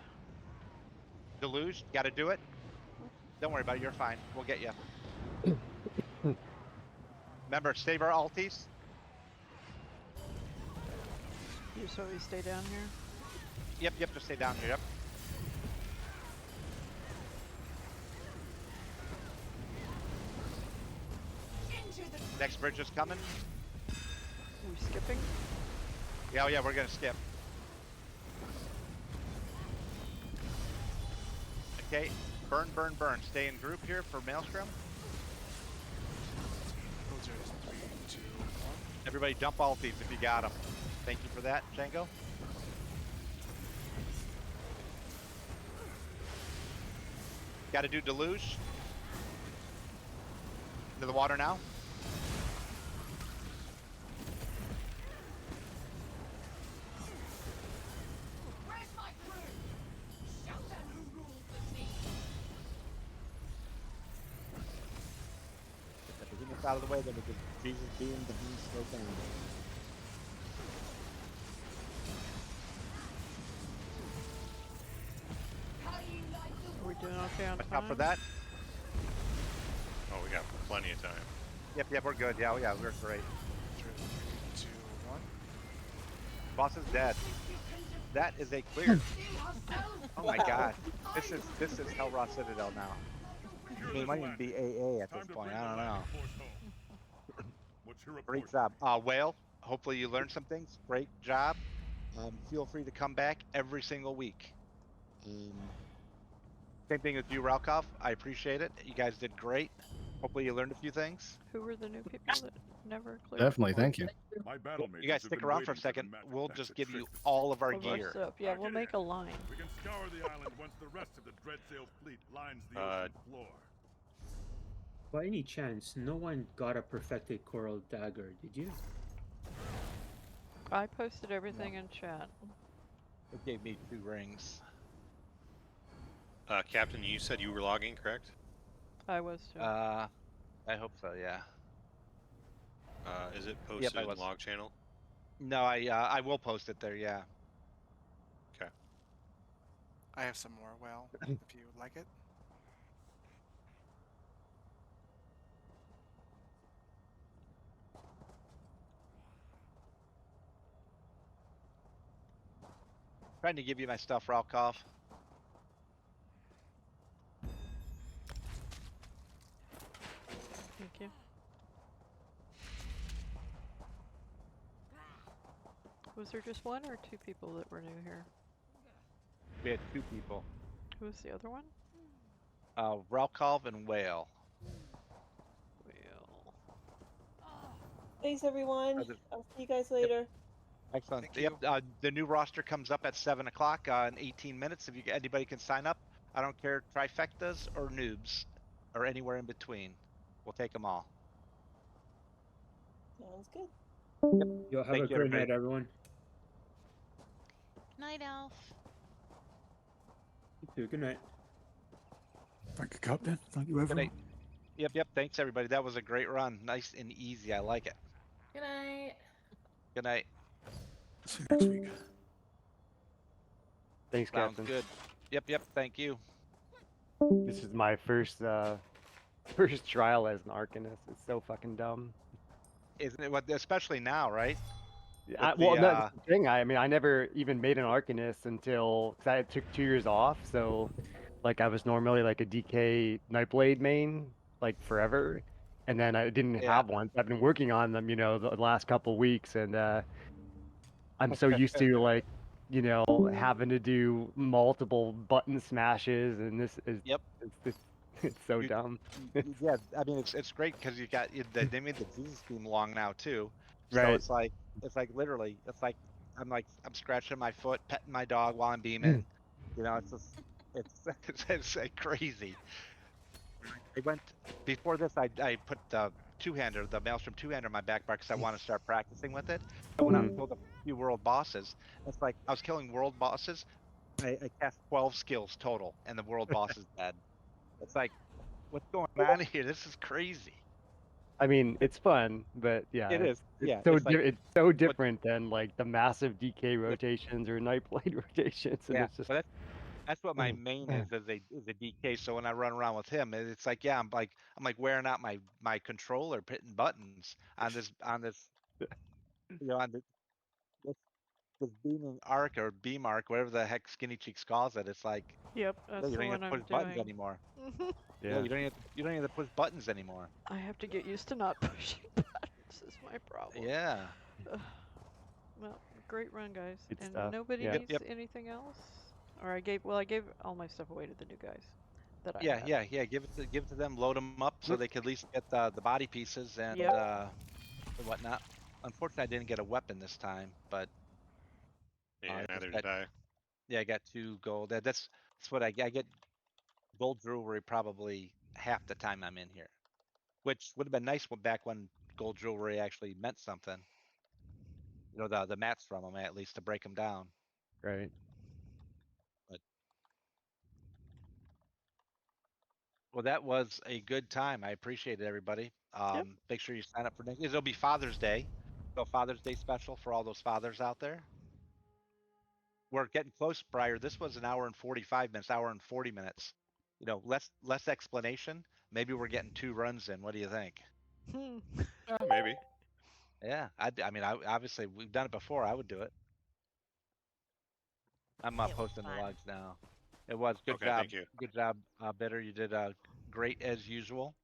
Deluge, gotta do it. Don't worry about it, you're fine. We'll get you. Remember, save our alties. You so we stay down here? Yep, just stay down here, yep. Next bridge is coming. Are we skipping? Yeah, we're gonna skip. Okay, burn. Stay in group here for Maelstrom. Soldiers, 3, 2, 1. Everybody dump alties if you got them. Thank you for that, Django. Gotta do Deluge. Into the water now. Where's my crew? Show them who rules the sea. Get the behemoth out of the way, then we can Jesus beam the beam slow down. How do you like the Are we doing okay on Watch time? out for that. Oh, we got plenty of time. Yep, we're good. Yeah, we're great. 3, 2, 1. Boss is dead. That is a clear. Oh my god. This is Hell Raw Citadel now. I mean, it might even be AA at this point. I don't know. Great job. Whale, hopefully you learned some things. Great job. Feel free to come back every single week. Same thing with you, Ralkov. I appreciate it. You guys did great. Hopefully you learned a few things. Who were the new people that never cleared? Definitely, thank you. You guys stick around for a second. We'll just give you all of our Of our gear. stuff. Yeah, we'll make a line. We can scour the island once the rest of the Dreadsail fleet lines the ocean floor. By any chance, no one got a perfected coral dagger, did you? I posted everything in chat. It gave me 2 rings. Captain, you said you were logging, correct? I was too. I hope so, yeah. Is it Yep, posted I in was. log channel? No, I will post it there, yeah. Okay. I have some more, well, if you would like it. Trying to give you my stuff, Ralkov. Thank you. Was there just one or 2 people that were new here? We had 2 people. Who was the other one? Ralkov and Whale. Well, Thanks, everyone. Others- I'll see you guys later. Excellent. Thank Yep. The new roster comes up at 7 o'clock in 18 minutes. If anybody can sign up, I don't care trifectas or noobs or anywhere in between. We'll take them all. Sounds good. Yo, have Thank a you, great everybody. night, everyone. Night, Elf. You too. Good night. Thank you, Captain. Thank you, Good everyone. night. Yep. Thanks, everybody. That was a great run. Nice and easy. I like it. Good night. Good night. See you next week. Thanks, Sounds Captain. good. Yep. Thank you. This is my first trial as an Arcanist. It's so fucking dumb. Isn't it? Especially now, right? Well, no, that's the thing. I mean, I never even made an Arcanist until because I took 2 years off. So, like, I was normally like a DK Nightblade main, like forever, and then I didn't Yeah. have one. I've been working on them, the last couple weeks, and I'm so used to like, having to do multiple button smashes, and this is Yep. it's so You- dumb. Yeah, I mean it's great because you got they made the Jesus theme long now too, so Right. it's like literally it's like I'm scratching my foot, petting my dog while I'm beaming, it's just it's like crazy. I went before this. I put the two-hander, the Maelstrom two-hander in my back bar because I want to start practicing with it. I went out and killed a few world bosses. It's like I was killing world bosses. I cast 12 skills total, and the world boss is dead. It's like, what's going on here? This is crazy. I mean, it's fun, but yeah, It is. it's Yeah, so it's like it's so what? different than like the massive DK What? rotations or Nightblade rotations, and Yeah, it's just but that's what my main is a DK. So when I run around with him, it's like yeah, I'm like wearing out my controller, hitting buttons on this on this beaming arc or beam arc, whatever the heck Skinny Cheeks calls it. It's like Yep, yeah, that's you the don't even have one to I'm push buttons doing. anymore. Yeah, yeah. you don't even have to push buttons anymore. I have to get used to not pushing buttons. Is my problem. Yeah. Ugh. Well, great run, guys. Good And stuff. nobody Yeah. Yep. needs Yep. anything else? Or I gave all my stuff away to the new guys that I Yeah, had. yeah. Give it to them. Load them up so they could at least get the body pieces and Yep. and whatnot. Unfortunately, I didn't get a weapon this time, but Yeah, I just neither got did I. yeah, I got 2 gold. That's what I get. Gold jewelry probably half the time I'm in here, which would have been nice back when gold jewelry actually meant something. The mats from them at least to break them down. Right. But well, that was a good time. I appreciate it, everybody. Yep. Make sure you sign up for next. It'll be Father's Day, so Father's Day special for all those fathers out there. We're getting close, Briar. This was an hour and 45 minutes, hour and 40 minutes. Less explanation. Maybe we're getting 2 runs in. What do you think? Maybe. Yeah, I mean, obviously we've done it before. I would do it. I'm It was posting the fun. logs now. It was good Okay, job. thank you. Good job, Bitter. You did great as usual.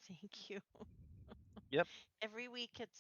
Thank you. Yep. Every week it's